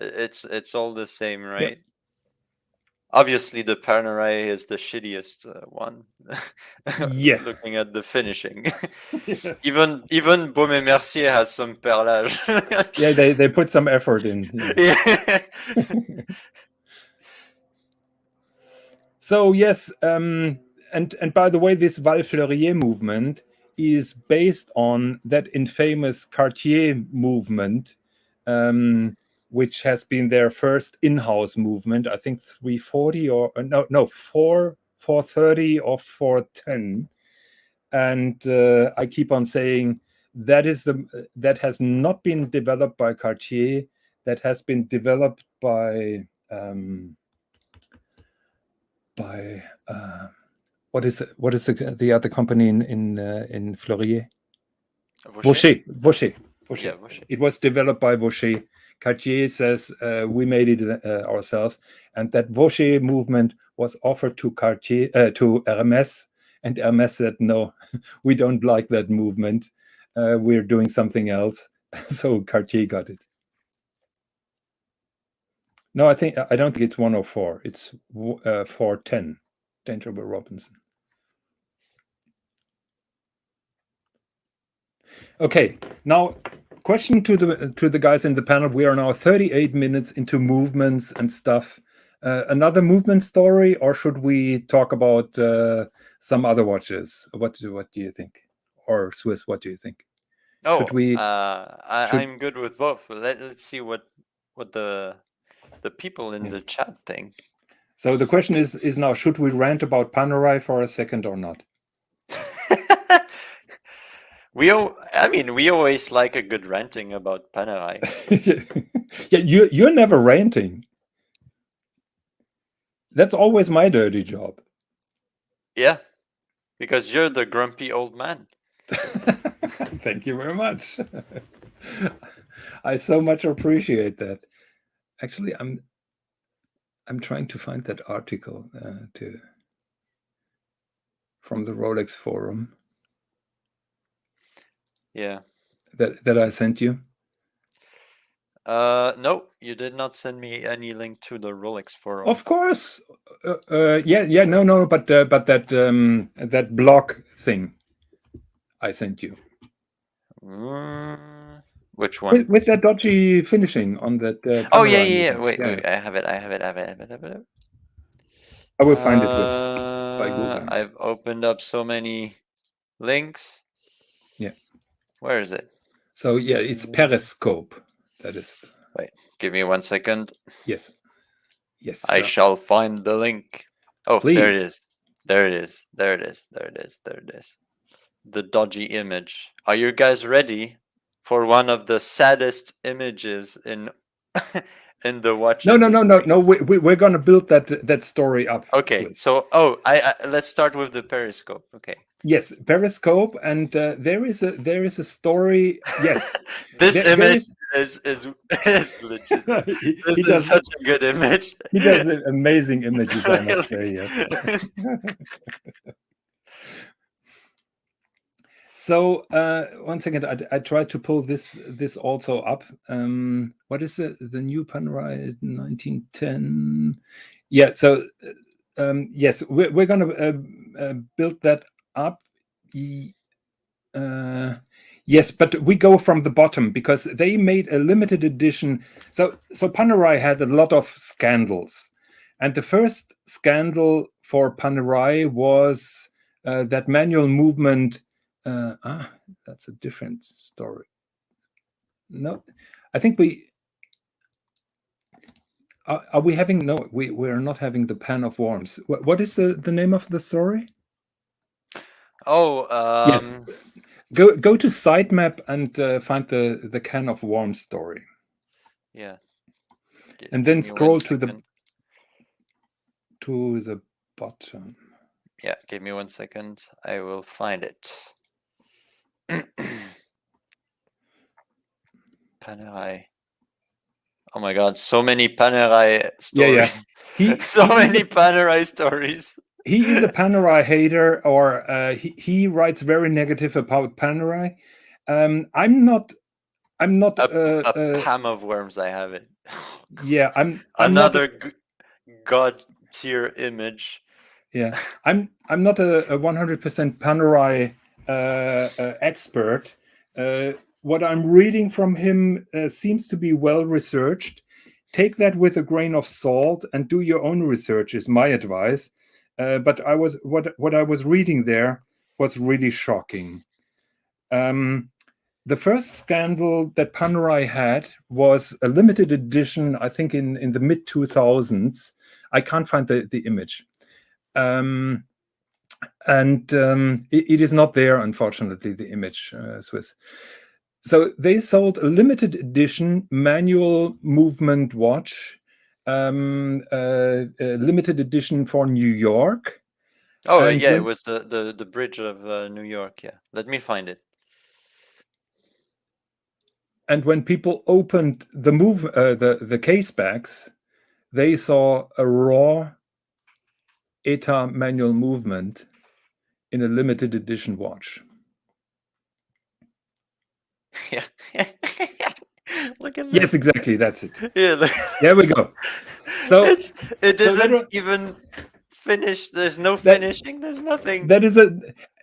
Speaker 2: It's all the same, right?
Speaker 3: yeah.
Speaker 2: Obviously, the Panerai is the shittiest one.
Speaker 3: Yeah.
Speaker 2: Looking at the finishing,
Speaker 3: Yes.
Speaker 2: even Baume & Mercier has some perlage.
Speaker 3: Yeah, they put some effort in. Yeah. So yes, and by the way, this Val Fleurier movement is based on that infamous Cartier movement, which has been their first in-house movement. I think 340 or no 430 or 410, and I keep on saying that has not been developed by Cartier. That has been developed by what is the other company in Fleurier? Vaucher.
Speaker 2: Yeah, Vaucher.
Speaker 3: It was developed by Vaucher. Cartier says we made it ourselves, and that Vaucher movement was offered to Cartier to Hermès, and Hermès said no, we don't like that movement. We're doing something else. So Cartier got it. No, I don't think it's 104. It's 410. Dangerable Robinson. Okay, now question to the guys in the panel. We are now 38 minutes into movements and stuff. Another movement story, or should we talk about some other watches? What do you think? Or Swis, what do you think?
Speaker 2: Oh, I'm good with both. Let's see what the people in the chat think.
Speaker 3: So the question is now, should we rant about Panerai for a second or not?
Speaker 2: We always like a good ranting about Panerai.
Speaker 3: Yeah, you're never ranting. That's always my dirty job.
Speaker 2: Yeah, because you're the grumpy old man.
Speaker 3: Thank you very much. I so much appreciate that. Actually, I'm trying to find that article from the Rolex forum.
Speaker 2: Yeah.
Speaker 3: That I sent you.
Speaker 2: No, you did not send me any link to the Rolex forum.
Speaker 3: Of course. Yeah. No. But that blog thing I sent you.
Speaker 2: Which one?
Speaker 3: With that dodgy finishing on that.
Speaker 2: Oh yeah. Wait. I have it.
Speaker 3: I will find it by Google.
Speaker 2: I've opened up so many links.
Speaker 3: Yeah.
Speaker 2: Where is it?
Speaker 3: So yeah, it's Periscope. That is.
Speaker 2: Wait, give me 1 second.
Speaker 3: Yes.
Speaker 2: I shall find the link. Oh,
Speaker 3: please.
Speaker 2: There it is. The dodgy image. Are you guys ready for one of the saddest images in in the watch?
Speaker 3: No. We're gonna build that story up.
Speaker 2: Okay, so I let's start with the Periscope. Okay,
Speaker 3: Yes, Periscope, and there is a story. Yes,
Speaker 2: This
Speaker 3: there
Speaker 2: image
Speaker 3: is.
Speaker 2: is legit. This
Speaker 3: He
Speaker 2: is
Speaker 3: does.
Speaker 2: such a good image.
Speaker 3: He does amazing images, I must say.
Speaker 2: Really.
Speaker 3: Yes. So one second, I tried to pull this also up. What is the new Panerai 1910? Yeah. So yes, we're going to build that up. Yes, but we go from the bottom because they made a limited edition. So Panerai had a lot of scandals, and the first scandal for Panerai was that manual movement. That's a different story. No, I think we are we having no. We are not having the Pan of Worms. What is the name of the story?
Speaker 2: Oh,
Speaker 3: Yes. Go to sitemap and find the Can of Worms story.
Speaker 2: yeah.
Speaker 3: And then scroll to the bottom.
Speaker 2: Yeah, give me 1 second. I will find it. Panerai. Oh my god, so many Panerai stories.
Speaker 3: Yeah.
Speaker 2: So many Panerai stories.
Speaker 3: He is a Panerai hater, or he writes very negative about Panerai. I'm not
Speaker 2: a Pam of Worms. I have it.
Speaker 3: Yeah, I'm
Speaker 2: another
Speaker 3: not
Speaker 2: god tier image.
Speaker 3: Yeah, I'm not a 100% Panerai expert. What I'm reading from him seems to be well researched. Take that with a grain of salt and do your own research is my advice. But what I was reading there was really shocking. The first scandal that Panerai had was a limited edition, I think in the mid 2000s. I can't find the image. It is not there, unfortunately, the image, Swis. So they sold a limited edition manual movement watch, limited edition for New York.
Speaker 2: Oh, yeah, it was the bridge of New York. Yeah, let me find it.
Speaker 3: And when people opened the case backs, they saw a raw ETA manual movement in a limited edition watch.
Speaker 2: Yeah. Look at that.
Speaker 3: Yes, exactly. That's it.
Speaker 2: Yeah, look.
Speaker 3: There we go. So
Speaker 2: it isn't even finished. There's no finishing. There's nothing.
Speaker 3: That is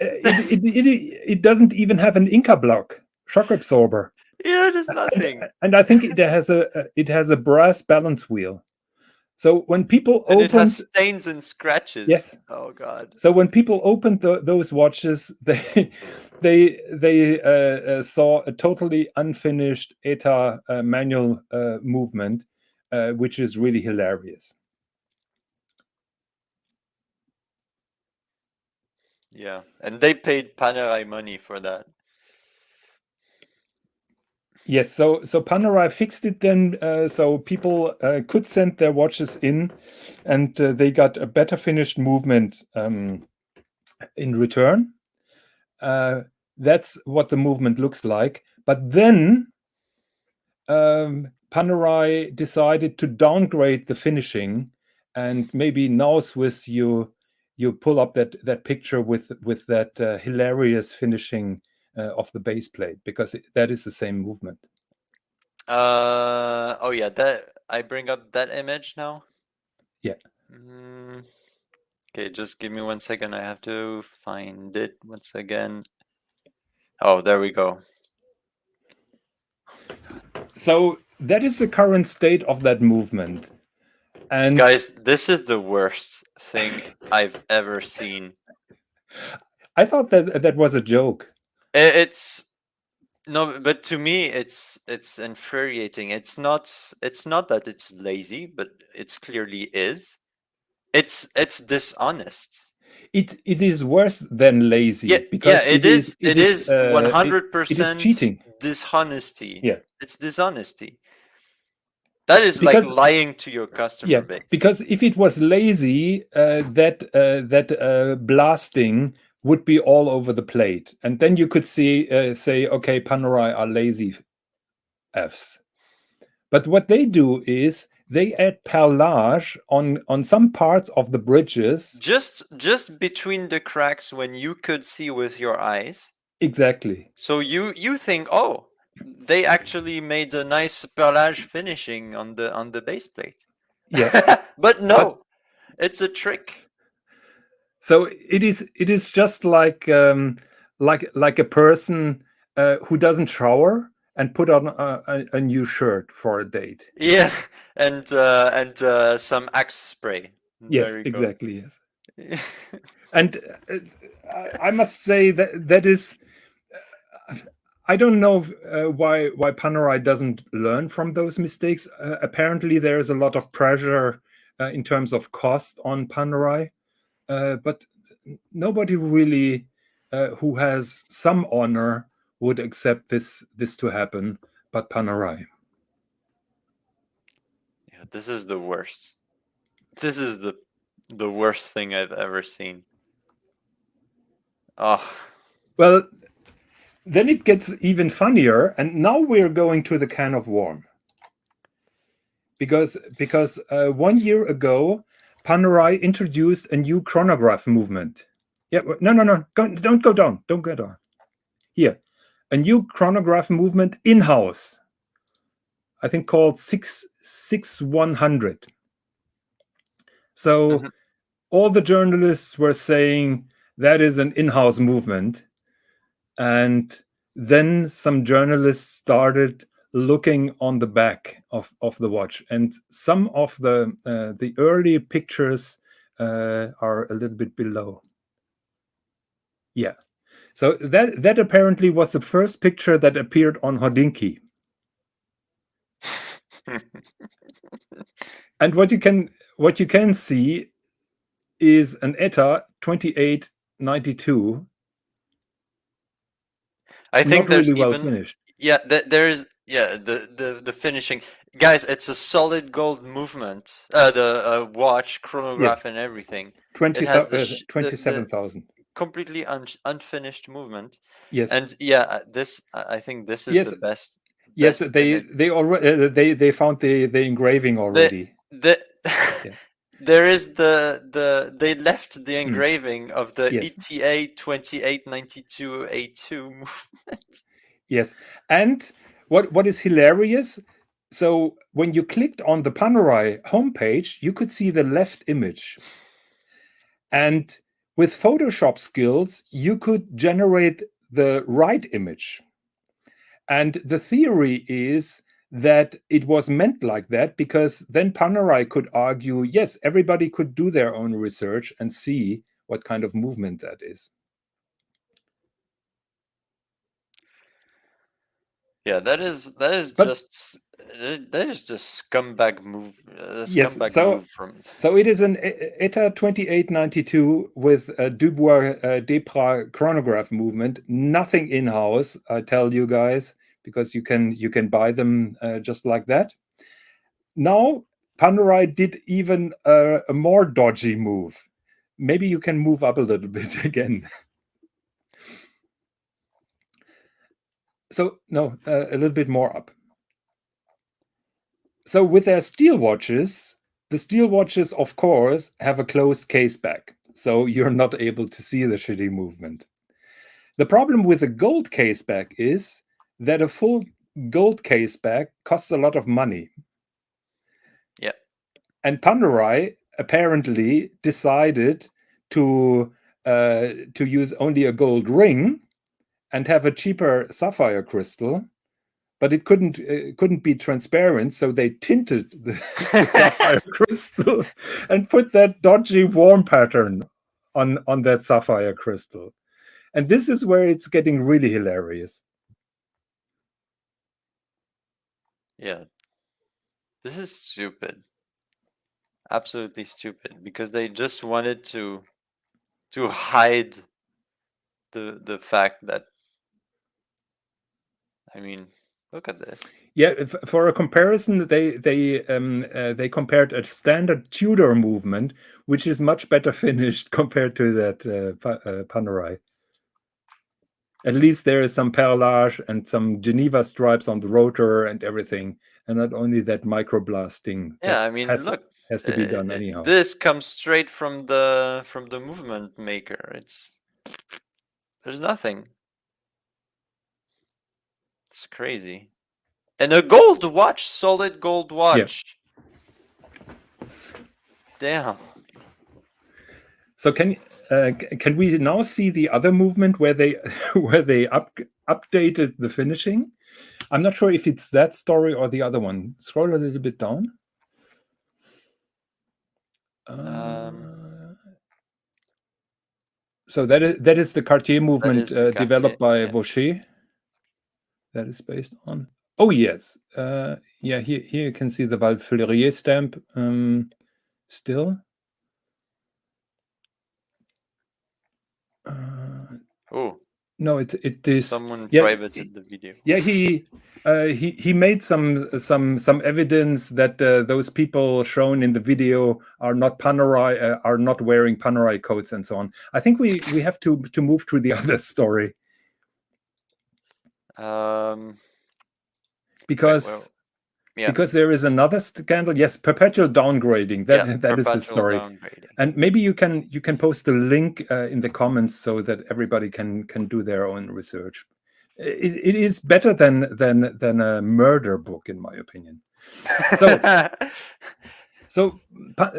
Speaker 3: it doesn't even have an Inca block shock absorber.
Speaker 2: Yeah, there's nothing.
Speaker 3: And I think it has a brass balance wheel. So when people opened,
Speaker 2: it has stains and scratches.
Speaker 3: Yes.
Speaker 2: Oh god.
Speaker 3: So when people opened those watches, they saw a totally unfinished ETA manual movement, which is really hilarious.
Speaker 2: Yeah, and they paid Panerai money for that.
Speaker 3: Yes, so Panerai fixed it then, so people could send their watches in, and they got a better finished movement in return. That's what the movement looks like. But then Panerai decided to downgrade the finishing, and maybe now, Swis, you pull up that picture with that hilarious finishing of the base plate, because that is the same movement.
Speaker 2: Oh yeah, that I bring up that image now.
Speaker 3: Yeah.
Speaker 2: Okay, just give me 1 second. I have to find it once again. Oh, there we go.
Speaker 3: So that is the current state of that movement. And
Speaker 2: guys, this is the worst thing I've ever seen.
Speaker 3: I thought that was a joke.
Speaker 2: It's no, but to me, it's infuriating. It's not that it's lazy, but it's clearly is. It's dishonest.
Speaker 3: It is worse than lazy.
Speaker 2: Yeah,
Speaker 3: because
Speaker 2: it is 100%
Speaker 3: cheating.
Speaker 2: Dishonesty.
Speaker 3: Yeah,
Speaker 2: it's dishonesty. That is like lying to your customer base.
Speaker 3: Because if it was lazy, that blasting would be all over the plate, and then you could say, okay, Panerai are lazy Fs. But what they do is they add perlage on some parts of the bridges.
Speaker 2: Just between the cracks when you could see with your eyes.
Speaker 3: Exactly.
Speaker 2: So you think, oh, they actually made a nice perlage finishing on the base plate.
Speaker 3: Yeah.
Speaker 2: But no, it's a trick.
Speaker 3: So it is just like a person who doesn't shower and put on a new shirt for a date.
Speaker 2: Yeah, and some Axe spray.
Speaker 3: Yes,
Speaker 2: There you go.
Speaker 3: exactly. Yes. And I must say that is, I don't know why Panerai doesn't learn from those mistakes. Apparently, there is a lot of pressure in terms of cost on Panerai, but nobody really who has some honor would accept this to happen, but Panerai.
Speaker 2: Yeah, this is the worst. This is the worst thing I've ever seen. Oh.
Speaker 3: Well, then it gets even funnier, and now we're going to the can of worm. Because 1 year ago, Panerai introduced a new chronograph movement. Yeah, no, don't go down. Don't go down. Here, a new chronograph movement in-house. I think called 6100. So all the journalists were saying that is an in-house movement, and then some journalists started looking on the back of the watch, and some of the early pictures are a little bit below. Yeah, so that apparently was the first picture that appeared on Hodinkee. And what you can see is an ETA 2892.
Speaker 2: I think
Speaker 3: Not
Speaker 2: there's
Speaker 3: really well
Speaker 2: even
Speaker 3: finished.
Speaker 2: yeah, there's the finishing. Guys, it's a solid gold movement. The watch, chronograph,
Speaker 3: Yes,
Speaker 2: and everything. It has the
Speaker 3: 27,000.
Speaker 2: completely unfinished movement.
Speaker 3: Yes.
Speaker 2: And yeah, I think this is
Speaker 3: Yes.
Speaker 2: the best.
Speaker 3: Yes,
Speaker 2: Best
Speaker 3: they already they found the engraving already.
Speaker 2: The
Speaker 3: Yeah.
Speaker 2: there is they left the
Speaker 3: Mm.
Speaker 2: engraving of the
Speaker 3: Yes.
Speaker 2: ETA 2892A2 movement.
Speaker 3: Yes. And what is hilarious, so when you clicked on the Panerai homepage, you could see the left image. And with Photoshop skills, you could generate the right image. And the theory is that it was meant like that because then Panerai could argue, yes, everybody could do their own research and see what kind of movement that is.
Speaker 2: Yeah, that is just scumbag move.
Speaker 3: Yes,
Speaker 2: Move from.
Speaker 3: So it is an ETA 2892 with a Dubois Depra chronograph movement. Nothing in house, I tell you guys, because you can buy them just like that. Now Panerai did even a more dodgy move. Maybe you can move up a little bit again. So no, a little bit more up. So with their steel watches, the steel watches, of course, have a closed case back. So you're not able to see the shitty movement. The problem with the gold case back is that a full gold case back costs a lot of money.
Speaker 2: Yeah.
Speaker 3: And Panerai apparently decided to use only a gold ring and have a cheaper sapphire crystal, but it couldn't be transparent, so they tinted the sapphire crystal and put that dodgy worm pattern on that sapphire crystal. And this is where it's getting really hilarious.
Speaker 2: Yeah. This is stupid. Absolutely stupid because they just wanted to hide the fact that, I mean, Look at this.
Speaker 3: Yeah, for a comparison, they compared a standard Tudor movement, which is much better finished compared to that Panerai. At least there is some perlage and some Geneva stripes on the rotor and everything, and not only that microblasting.
Speaker 2: Yeah,
Speaker 3: that
Speaker 2: I mean, look,
Speaker 3: has to be done anyhow.
Speaker 2: this comes straight from the movement maker. There's nothing. It's crazy. And a gold watch, solid gold watch. Damn.
Speaker 3: So can we now see the other movement where they updated the finishing? I'm not sure if it's that story or the other one. Scroll a little bit down. So that is the Cartier movement developed by Vaucher. That is based on. Oh yes, yeah. Here you can see the Valfleurier stamp still.
Speaker 2: Oh
Speaker 3: no, it is
Speaker 2: someone privated the video.
Speaker 3: Yeah, he made some evidence that those people shown in the video are not Panerai, are not wearing Panerai coats and so on. I think we have to move to the other story. Because there is another scandal. Yes, perpetual downgrading. That is the story. And maybe you can post a link in the comments so that everybody can do their own research. It is better than a murder book, in my opinion. So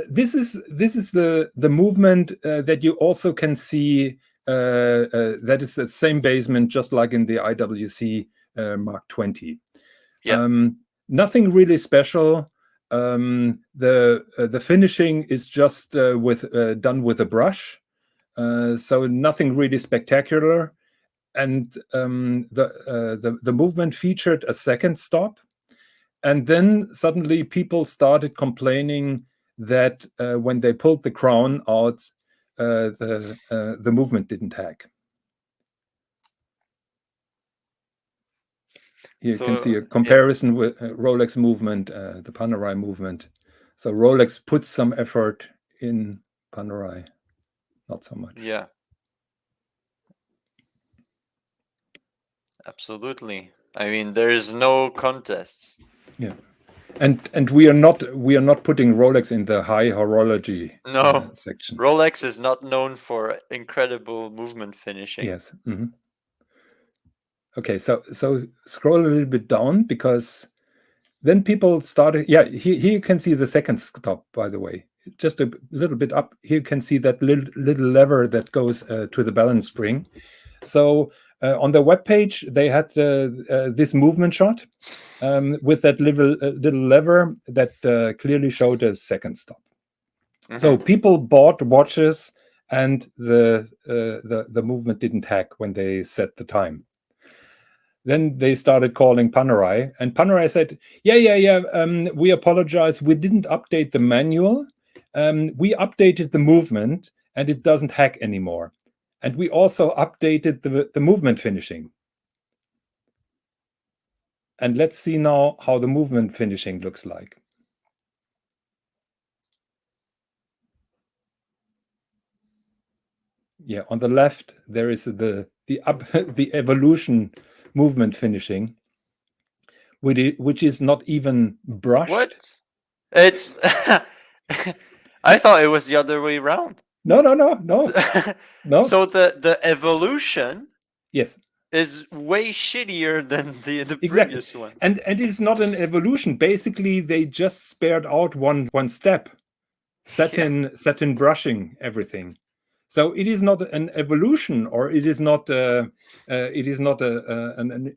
Speaker 3: this is the movement that you also can see. That is the same basement, just like in the IWC Mark 20.
Speaker 2: Yeah.
Speaker 3: Nothing really special. The finishing is just done with a brush, so nothing really spectacular. And the movement featured a second stop, and then suddenly people started complaining that when they pulled the crown out, the movement didn't hack. Here you can see a comparison with Rolex movement, the Panerai movement. So Rolex puts some effort in Panerai, not so much.
Speaker 2: Yeah. Absolutely. I mean, there is no contest.
Speaker 3: Yeah, and we are not putting Rolex in the high horology section.
Speaker 2: Rolex is not known for incredible movement finishing.
Speaker 3: Yes. Mm-hmm. Okay, so scroll a little bit down, because then people started. Yeah, here you can see the second stop, by the way. Just a little bit up. Here you can see that little lever that goes to the balance spring. So on the webpage, they had this movement shot with that little lever that clearly showed a second stop. Mm-hmm. So people bought watches, and the movement didn't hack when they set the time. Then they started calling Panerai, and Panerai said, yeah, we apologize. We didn't update the manual. We updated the movement, and it doesn't hack anymore. And we also updated the movement finishing. And let's see now how the movement finishing looks like. Yeah, on the left, there is the evolution movement finishing, which is not even brushed.
Speaker 2: What? It's I thought it was the other way around.
Speaker 3: No.
Speaker 2: So the evolution,
Speaker 3: yes,
Speaker 2: is way shittier than the previous one.
Speaker 3: And it's not an evolution. Basically, they just spared out one step, satin brushing everything. So it is not an evolution, or it is not an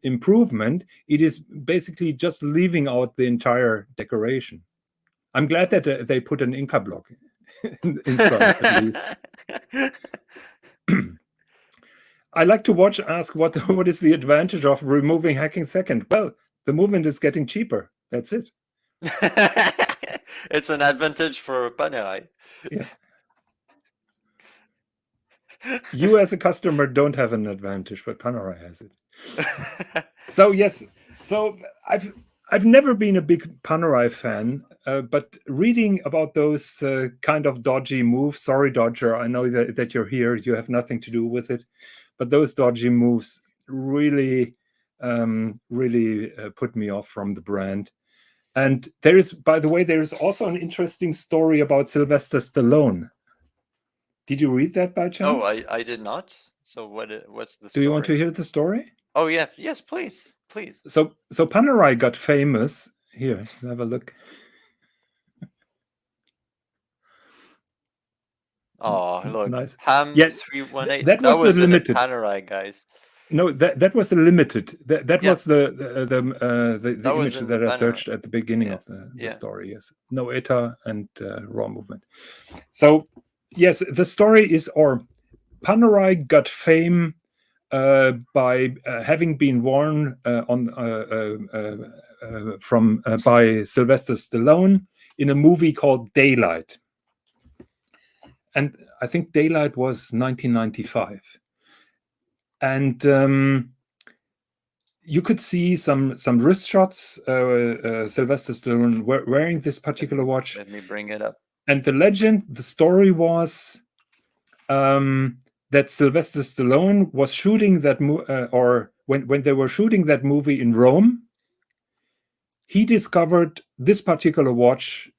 Speaker 3: improvement. It is basically just leaving out the entire decoration. I'm glad that they put an Inca block in front, at least. I like to ask what is the advantage of removing hacking second? Well, the movement is getting cheaper. That's it.
Speaker 2: It's an advantage for Panerai.
Speaker 3: Yeah. You as a customer don't have an advantage, but Panerai has it. So yes, So I've never been a big Panerai fan, but reading about those kind of dodgy moves, sorry Dodger, I know that you're here, you have nothing to do with it, but those dodgy moves really put me off from the brand. And there is, by the way, there's also an interesting story about Sylvester Stallone. Did you read that by chance?
Speaker 2: Oh, I did not. So what's the
Speaker 3: Do
Speaker 2: story?
Speaker 3: you want to hear the story?
Speaker 2: Oh yeah, yes, please.
Speaker 3: So Panerai got famous. Here, have a look.
Speaker 2: Oh, look,
Speaker 3: Nice.
Speaker 2: Pam
Speaker 3: Yeah,
Speaker 2: 318.
Speaker 3: that was the
Speaker 2: was in the
Speaker 3: limited.
Speaker 2: Panerai, guys.
Speaker 3: No, that was the limited. That
Speaker 2: Yeah.
Speaker 3: was the
Speaker 2: That was
Speaker 3: image
Speaker 2: in the
Speaker 3: that I
Speaker 2: Panerai.
Speaker 3: searched at the beginning
Speaker 2: Yeah,
Speaker 3: of the
Speaker 2: yeah.
Speaker 3: story. Yes, no ETA and raw movement. So yes, the story is, or Panerai got fame by having been worn by Sylvester Stallone in a movie called Daylight, and I think Daylight was 1995, and you could see some wrist shots. Sylvester Stallone wearing this particular watch.
Speaker 2: Let me bring it up.
Speaker 3: And the story was that Sylvester Stallone was shooting that or when they were shooting that movie in Rome, he discovered this particular watch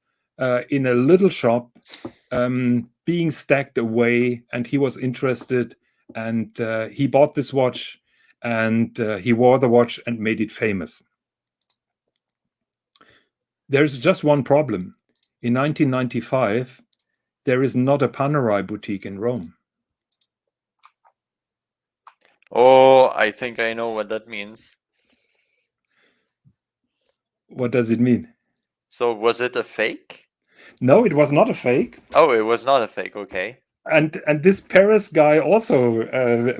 Speaker 3: in a little shop being stacked away, and he was interested, and he bought this watch, and he wore the watch and made it famous. There's just one problem. In 1995, there is not a Panerai boutique in Rome.
Speaker 2: Oh, I think I know what that means.
Speaker 3: What does it mean?
Speaker 2: So was it a fake?
Speaker 3: No, it was not a fake.
Speaker 2: Oh, it was not a fake. Okay.
Speaker 3: And this Paris guy also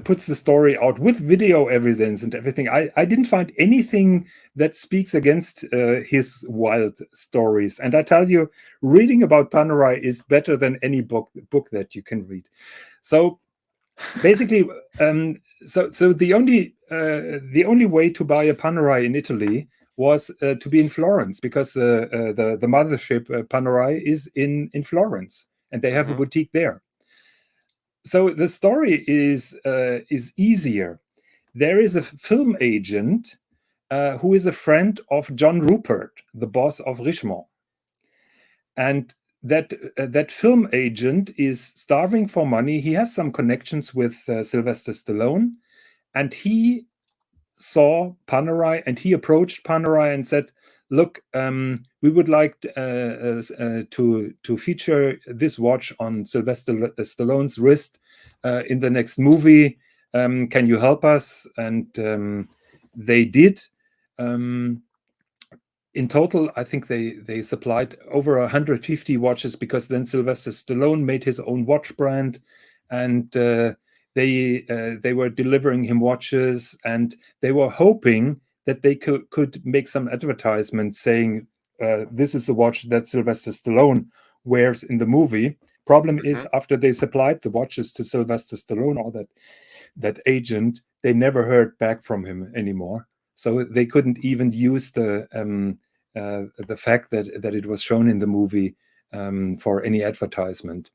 Speaker 3: puts the story out with video evidence and everything. I didn't find anything that speaks against his wild stories. And I tell you, reading about Panerai is better than any book that you can read. So basically, so the only way to buy a Panerai in Italy was to be in Florence, because the mothership Panerai is in Florence, and they have a boutique there. So the story is easier. There is a film agent who is a friend of John Rupert, the boss of Richemont, and that film agent is starving for money. He has some connections with Sylvester Stallone, and he saw Panerai, and he approached Panerai and said, "Look, we would like to feature this watch on Sylvester Stallone's wrist in the next movie. Can you help us?" And they did. In total, I think they supplied over 150 watches, because then Sylvester Stallone made his own watch brand, and they were delivering him watches, and they were hoping that they could make some advertisement saying this is the watch that Sylvester Stallone wears in the movie. Problem is, after they supplied the watches to Sylvester Stallone, or that agent, they never heard back from him anymore. So they couldn't even use the fact that it was shown in the movie for any advertisement,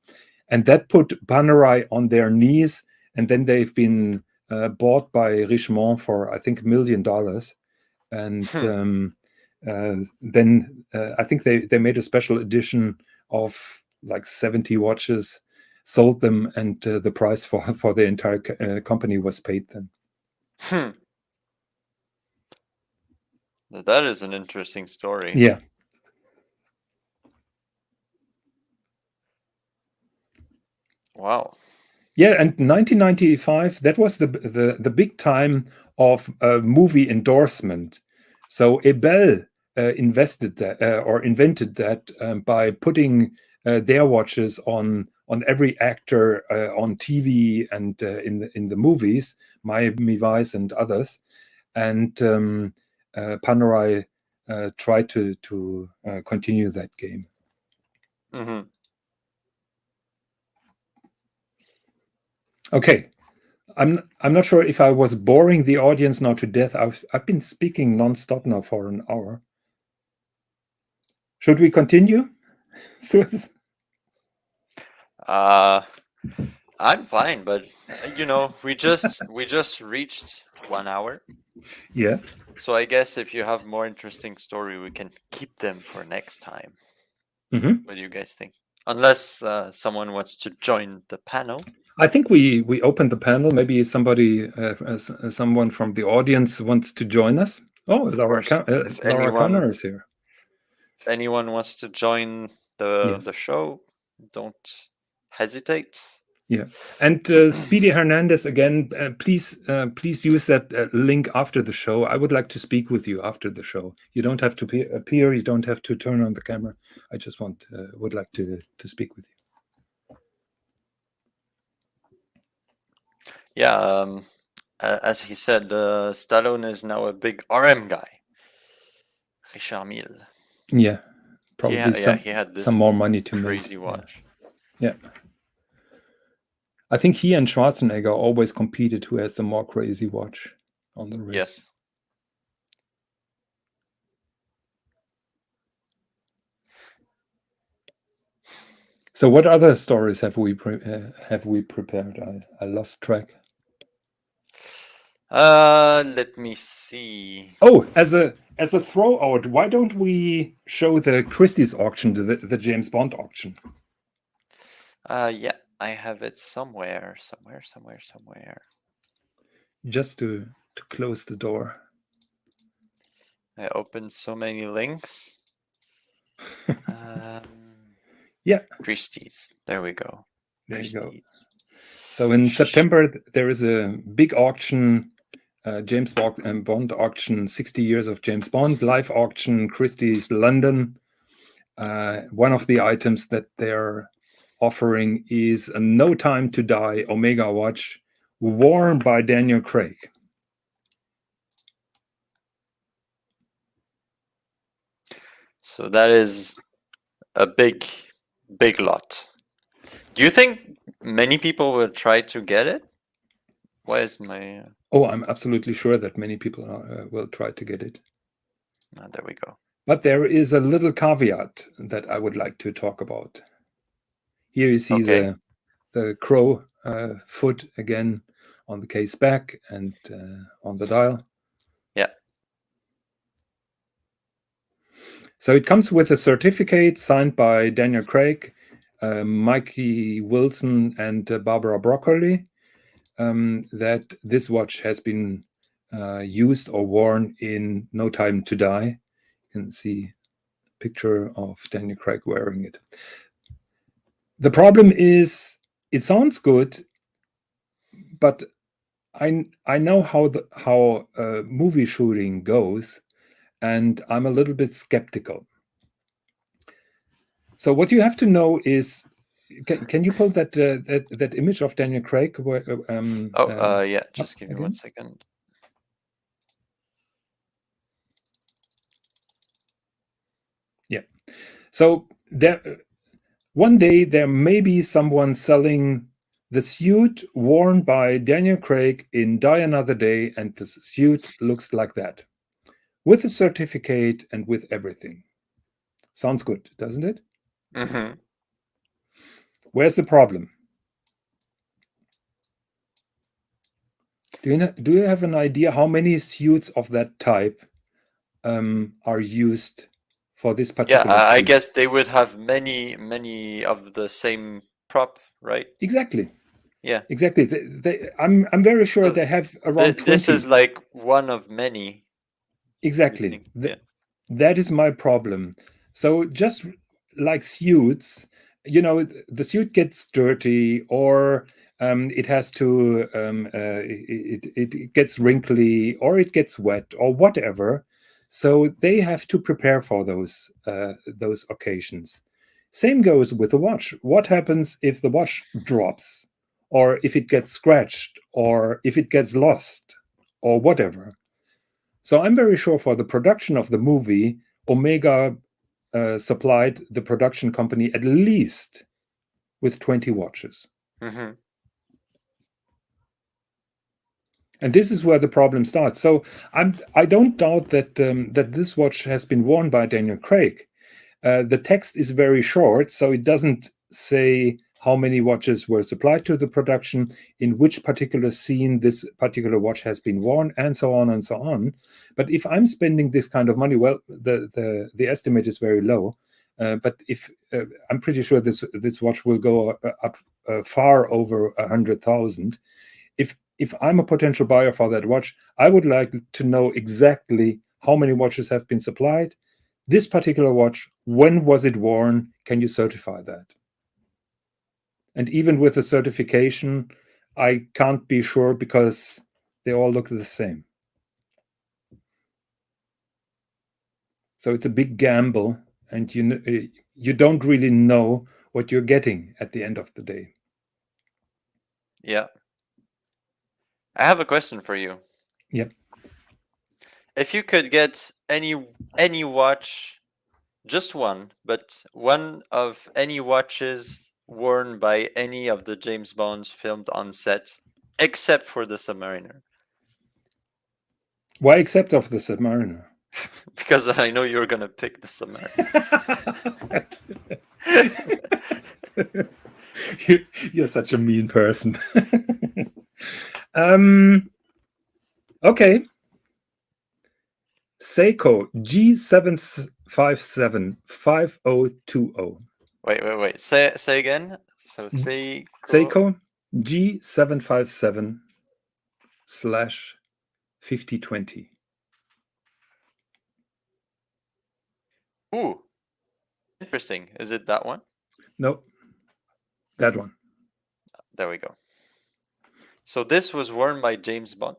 Speaker 3: and that put Panerai on their knees. And then they've been bought by Richemont for, I think, $1 million. And then I think they made a special edition of like 70 watches, sold them, and the price for the entire company was paid then.
Speaker 2: That is an interesting story.
Speaker 3: Yeah.
Speaker 2: Wow.
Speaker 3: Yeah, and 1995, that was the big time of movie endorsement. So Ebel invented that by putting their watches on every actor on TV and in the movies, Miami Vice and others. And Panerai tried to continue that game. Okay, I'm not sure if I was boring the audience now to death. I've been speaking non-stop now for an hour. Should we continue? Swis?
Speaker 2: I'm fine, but we just reached 1 hour.
Speaker 3: Yeah.
Speaker 2: So I guess if you have more interesting story, we can keep them for next time.
Speaker 3: Mm-hmm.
Speaker 2: What do you guys think? Unless someone wants to join the panel.
Speaker 3: I think we opened the panel. Maybe somebody, someone from the audience wants to join us. Oh, Laura Connor is here.
Speaker 2: If anyone wants to join the show, don't hesitate.
Speaker 3: Yeah, and Speedy Hernandez again. Please use that link after the show. I would like to speak with you after the show. You don't have to appear. You don't have to turn on the camera. I just would like to speak with you.
Speaker 2: Yeah, as he said, Stallone is now a big RM guy. Richard Mille.
Speaker 3: Yeah, probably
Speaker 2: he had this
Speaker 3: some more money to
Speaker 2: crazy
Speaker 3: make.
Speaker 2: watch.
Speaker 3: Yeah. I think he and Schwarzenegger always competed who has the more crazy watch on the wrist.
Speaker 2: Yes.
Speaker 3: So what other stories have we prepared? I lost track.
Speaker 2: Let me see.
Speaker 3: Oh, as a throwout, why don't we show the Christie's auction, the James Bond auction?
Speaker 2: Yeah, I have it somewhere.
Speaker 3: Just to close the door.
Speaker 2: I opened so many links.
Speaker 3: Yeah.
Speaker 2: Christie's. There we go.
Speaker 3: There you go. So in September, there is a big auction, James Bond auction, 60 years of James Bond, live auction, Christie's London. One of the items that they're offering is a No Time to Die Omega watch worn by Daniel Craig.
Speaker 2: So that is a big lot. Do you think many people will try to get it? Why is my...
Speaker 3: Oh, I'm absolutely sure that many people will try to get it.
Speaker 2: There we go.
Speaker 3: But there is a little caveat that I would like to talk about. Here you see the crow foot again on the case back and on the dial.
Speaker 2: Yeah.
Speaker 3: So it comes with a certificate signed by Daniel Craig, Mikey Wilson, and Barbara Broccoli that this watch has been used or worn in No Time to Die. You can see a picture of Daniel Craig wearing it. The problem is, it sounds good, but I know how movie shooting goes, and I'm a little bit skeptical. So what you have to know is, can you pull that image of Daniel Craig?
Speaker 2: Yeah, just give me 1 second.
Speaker 3: Yeah. So one day there may be someone selling the suit worn by Daniel Craig in Die Another Day, and the suit looks like that, with a certificate and with everything. Sounds good, doesn't it?
Speaker 2: Mm-hmm.
Speaker 3: Where's the problem? Do you have an idea how many suits of that type are used for this particular suit?
Speaker 2: I guess they would have many of the same prop, right?
Speaker 3: Exactly.
Speaker 2: Yeah.
Speaker 3: Exactly. I'm very sure they have around 20.
Speaker 2: This is like one of many.
Speaker 3: Exactly. That is my problem. So just like suits, the suit gets dirty, or it has to it gets wrinkly, or it gets wet, or whatever. So they have to prepare for those occasions. Same goes with the watch. What happens if the watch drops, or if it gets scratched, or if it gets lost, or whatever? So I'm very sure for the production of the movie, Omega supplied the production company at least with 20 watches.
Speaker 2: Mm-hmm.
Speaker 3: And this is where the problem starts. So I don't doubt that that this watch has been worn by Daniel Craig. The text is very short, so it doesn't say how many watches were supplied to the production, in which particular scene this particular watch has been worn, and so on and so on. But if I'm spending this kind of money, well, the estimate is very low. But if I'm pretty sure this watch will go up far over 100,000. If I'm a potential buyer for that watch, I would like to know exactly how many watches have been supplied. This particular watch, when was it worn? Can you certify that? And even with the certification, I can't be sure because they all look the same. So it's a big gamble, and you don't really know what you're getting at the end of the day.
Speaker 2: Yeah. I have a question for you.
Speaker 3: Yep.
Speaker 2: If you could get any watch, just one, but one of any watches worn by any of the James Bonds filmed on set, except for the Submariner.
Speaker 3: Why except of the Submariner?
Speaker 2: Because I know you're gonna pick the Submariner.
Speaker 3: You're such a mean person. Okay. Seiko G757-5020.
Speaker 2: Wait. Say again. So
Speaker 3: Seiko G757/5020.
Speaker 2: Ooh, interesting. Is it that one?
Speaker 3: No, that one.
Speaker 2: There we go. So this was worn by James Bond.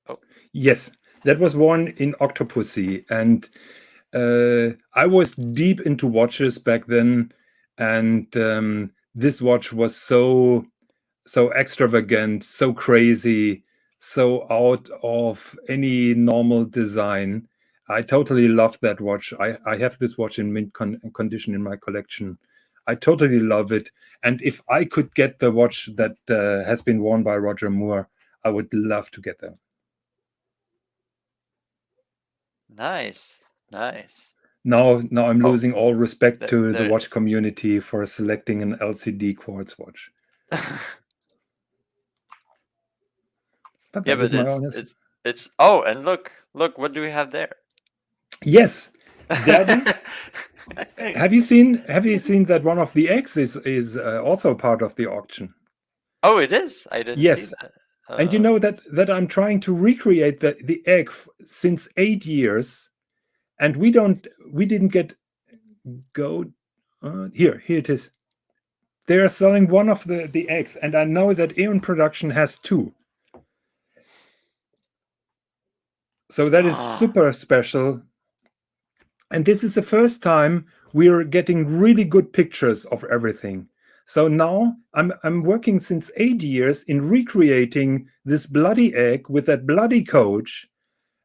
Speaker 2: Oh,
Speaker 3: yes, that was worn in Octopussy, and I was deep into watches back then, and this watch was so extravagant, so crazy, so out of any normal design. I totally love that watch. I have this watch in mint condition in my collection. I totally love it. And if I could get the watch that has been worn by Roger Moore, I would love to get that.
Speaker 2: nice.
Speaker 3: Now I'm losing all respect to the
Speaker 2: there it
Speaker 3: watch
Speaker 2: is.
Speaker 3: community for selecting an LCD quartz watch. But
Speaker 2: Yeah,
Speaker 3: that is
Speaker 2: but
Speaker 3: my honest.
Speaker 2: it's oh, and look, what do we have there?
Speaker 3: Yes, that is. Have you seen that one of the eggs is also part of the auction?
Speaker 2: Oh, it is. I didn't
Speaker 3: Yes.
Speaker 2: see that.
Speaker 3: And you know that I'm trying to recreate the egg since 8 years, and we didn't get go here it is. They are selling one of the eggs, and I know that Aeon Production has two. So that is super special. And this is the first time we are getting really good pictures of everything. So now I'm working since 8 years in recreating this bloody egg with that bloody coach.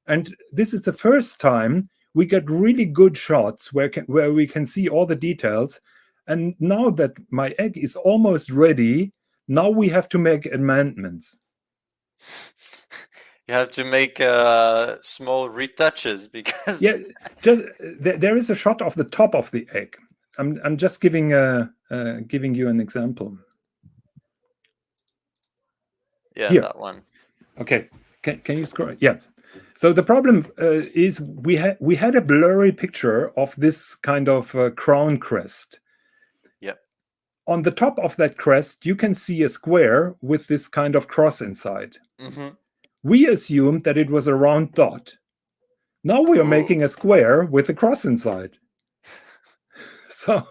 Speaker 3: And this is the first time we get really good shots where we can see all the details. And now that my egg is almost ready, now we have to make amendments.
Speaker 2: You have to make small retouches because
Speaker 3: just there is a shot of the top of the egg. I'm just giving you an example.
Speaker 2: Yeah,
Speaker 3: here.
Speaker 2: That one.
Speaker 3: Okay, can you scroll? Yeah. So the problem is we had a blurry picture of this kind of crown crest.
Speaker 2: Yep.
Speaker 3: On the top of that crest, you can see a square with this kind of cross inside.
Speaker 2: Mm-hmm.
Speaker 3: We assumed that it was a round dot. Now we are making a square with a cross inside. So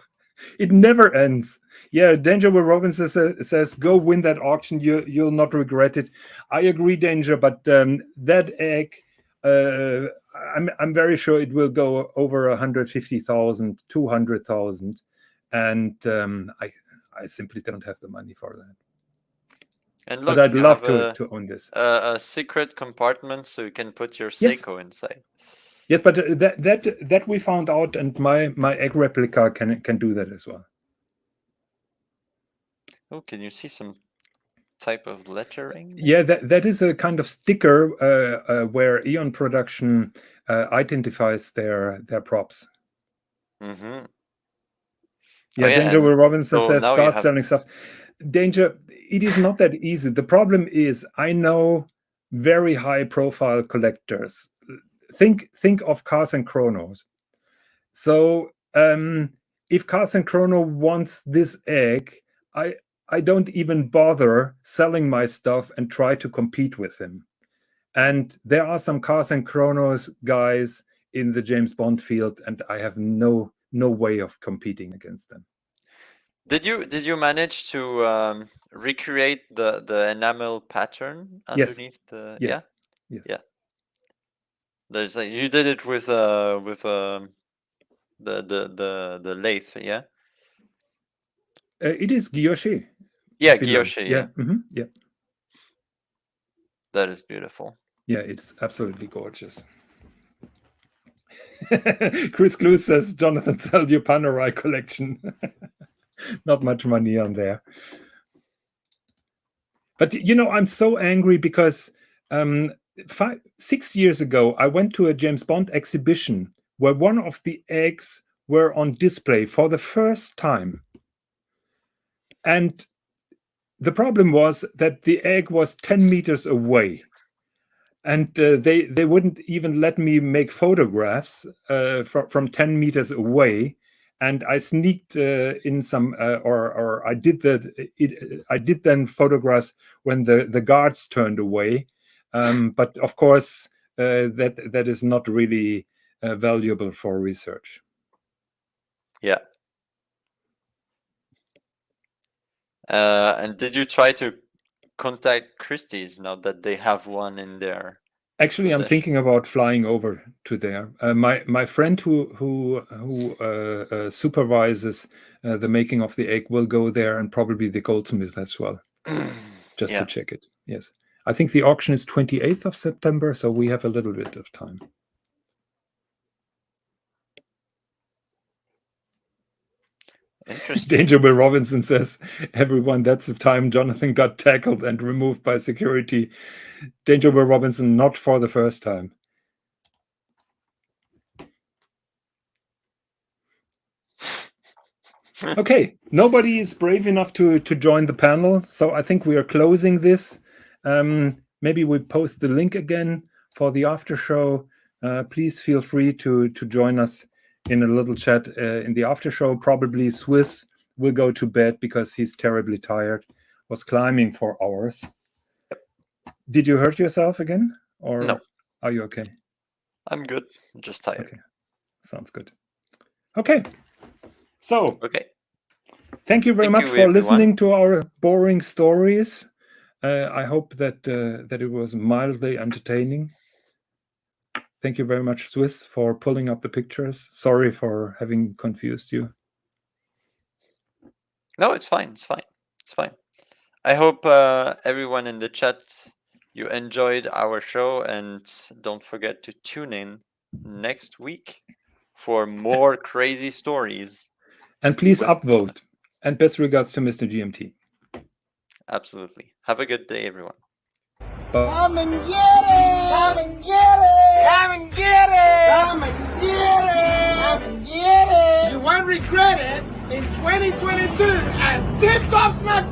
Speaker 3: it never ends. Yeah, Danger Will Robinson says, go win that auction. You'll not regret it. I agree, Danger, but that egg, I'm very sure it will go over 150,000, 200,000. And I simply don't have the money for that.
Speaker 2: And look,
Speaker 3: but I'd love to own this.
Speaker 2: A secret compartment so you can put your Seiko inside.
Speaker 3: Yes, but that we found out, and my egg replica can do that as well.
Speaker 2: Oh, can you see some type of lettering?
Speaker 3: Yeah, that is a kind of sticker where Eon Production identifies their props.
Speaker 2: Mm-hmm.
Speaker 3: Yeah,
Speaker 2: Oh, yeah,
Speaker 3: Danger
Speaker 2: and
Speaker 3: Will Robinson
Speaker 2: so
Speaker 3: says
Speaker 2: now you
Speaker 3: start
Speaker 2: have-
Speaker 3: selling stuff. Danger, it is not that easy. The problem is I know very high profile collectors. Think of Cars and Chronos. So if Cars and Chrono wants this egg, I don't even bother selling my stuff and try to compete with him. And there are some Cars and Chronos guys in the James Bond field, and I have no way of competing against them.
Speaker 2: Did you manage to recreate the enamel pattern
Speaker 3: Yes.
Speaker 2: underneath the?
Speaker 3: Yes.
Speaker 2: Yeah.
Speaker 3: Yes.
Speaker 2: Yeah. There's like you did it with the lathe, yeah.
Speaker 3: It is guilloché.
Speaker 2: Yeah,
Speaker 3: below.
Speaker 2: guilloché.
Speaker 3: Yeah.
Speaker 2: Yeah.
Speaker 3: Yeah.
Speaker 2: That is beautiful.
Speaker 3: Yeah, it's absolutely gorgeous. Chris Clue says, Jonathan, sell your Panerai collection. Not much money on there. But, I'm so angry because 6 years ago, I went to a James Bond exhibition where one of the eggs were on display for the first time. And the problem was that the egg was 10 meters away. And they wouldn't even let me make photographs from 10 meters away. And I sneaked in some, or I did that. I did then photographs when the guards turned away. But of course, that is not really valuable for research.
Speaker 2: Yeah. And did you try to contact Christie's now that they have one in there?
Speaker 3: Actually, I'm thinking about flying over to there. My friend who supervises the making of the egg will go there, and probably the goldsmith as well, just to check it. Yes, I think the auction is 28th of September, so we have a little bit of time.
Speaker 2: Interesting.
Speaker 3: Danger Will Robinson says, everyone, that's the time Jonathan got tackled and removed by security. Danger Will Robinson, not for the first time. Okay, nobody is brave enough to join the panel, so I think we are closing this. Maybe we post the link again for the after show. Please feel free to join us in a little chat in the after show. Probably Swis will go to bed because he's terribly tired. Was climbing for hours. Did you hurt yourself again, or
Speaker 2: no?
Speaker 3: Are you okay?
Speaker 2: I'm good. I'm just tired.
Speaker 3: Okay, sounds good. Okay, so thank you very much for listening to our boring stories. I hope that it was mildly entertaining. Thank you very much, Swis, for pulling up the pictures. Sorry for having confused you.
Speaker 2: No, it's fine. It's fine. It's fine. I hope everyone in the chat, you enjoyed our show, and don't forget to tune in next week for more crazy stories.
Speaker 3: And please upvote. And best regards to Mr. GMT.
Speaker 2: Absolutely. Have a good day, everyone.
Speaker 3: Bye.
Speaker 1: Come and get it! Come and get it! Come and get it! Come and get it! Come and get it! You won't regret it in 2022 at Tip Top Snack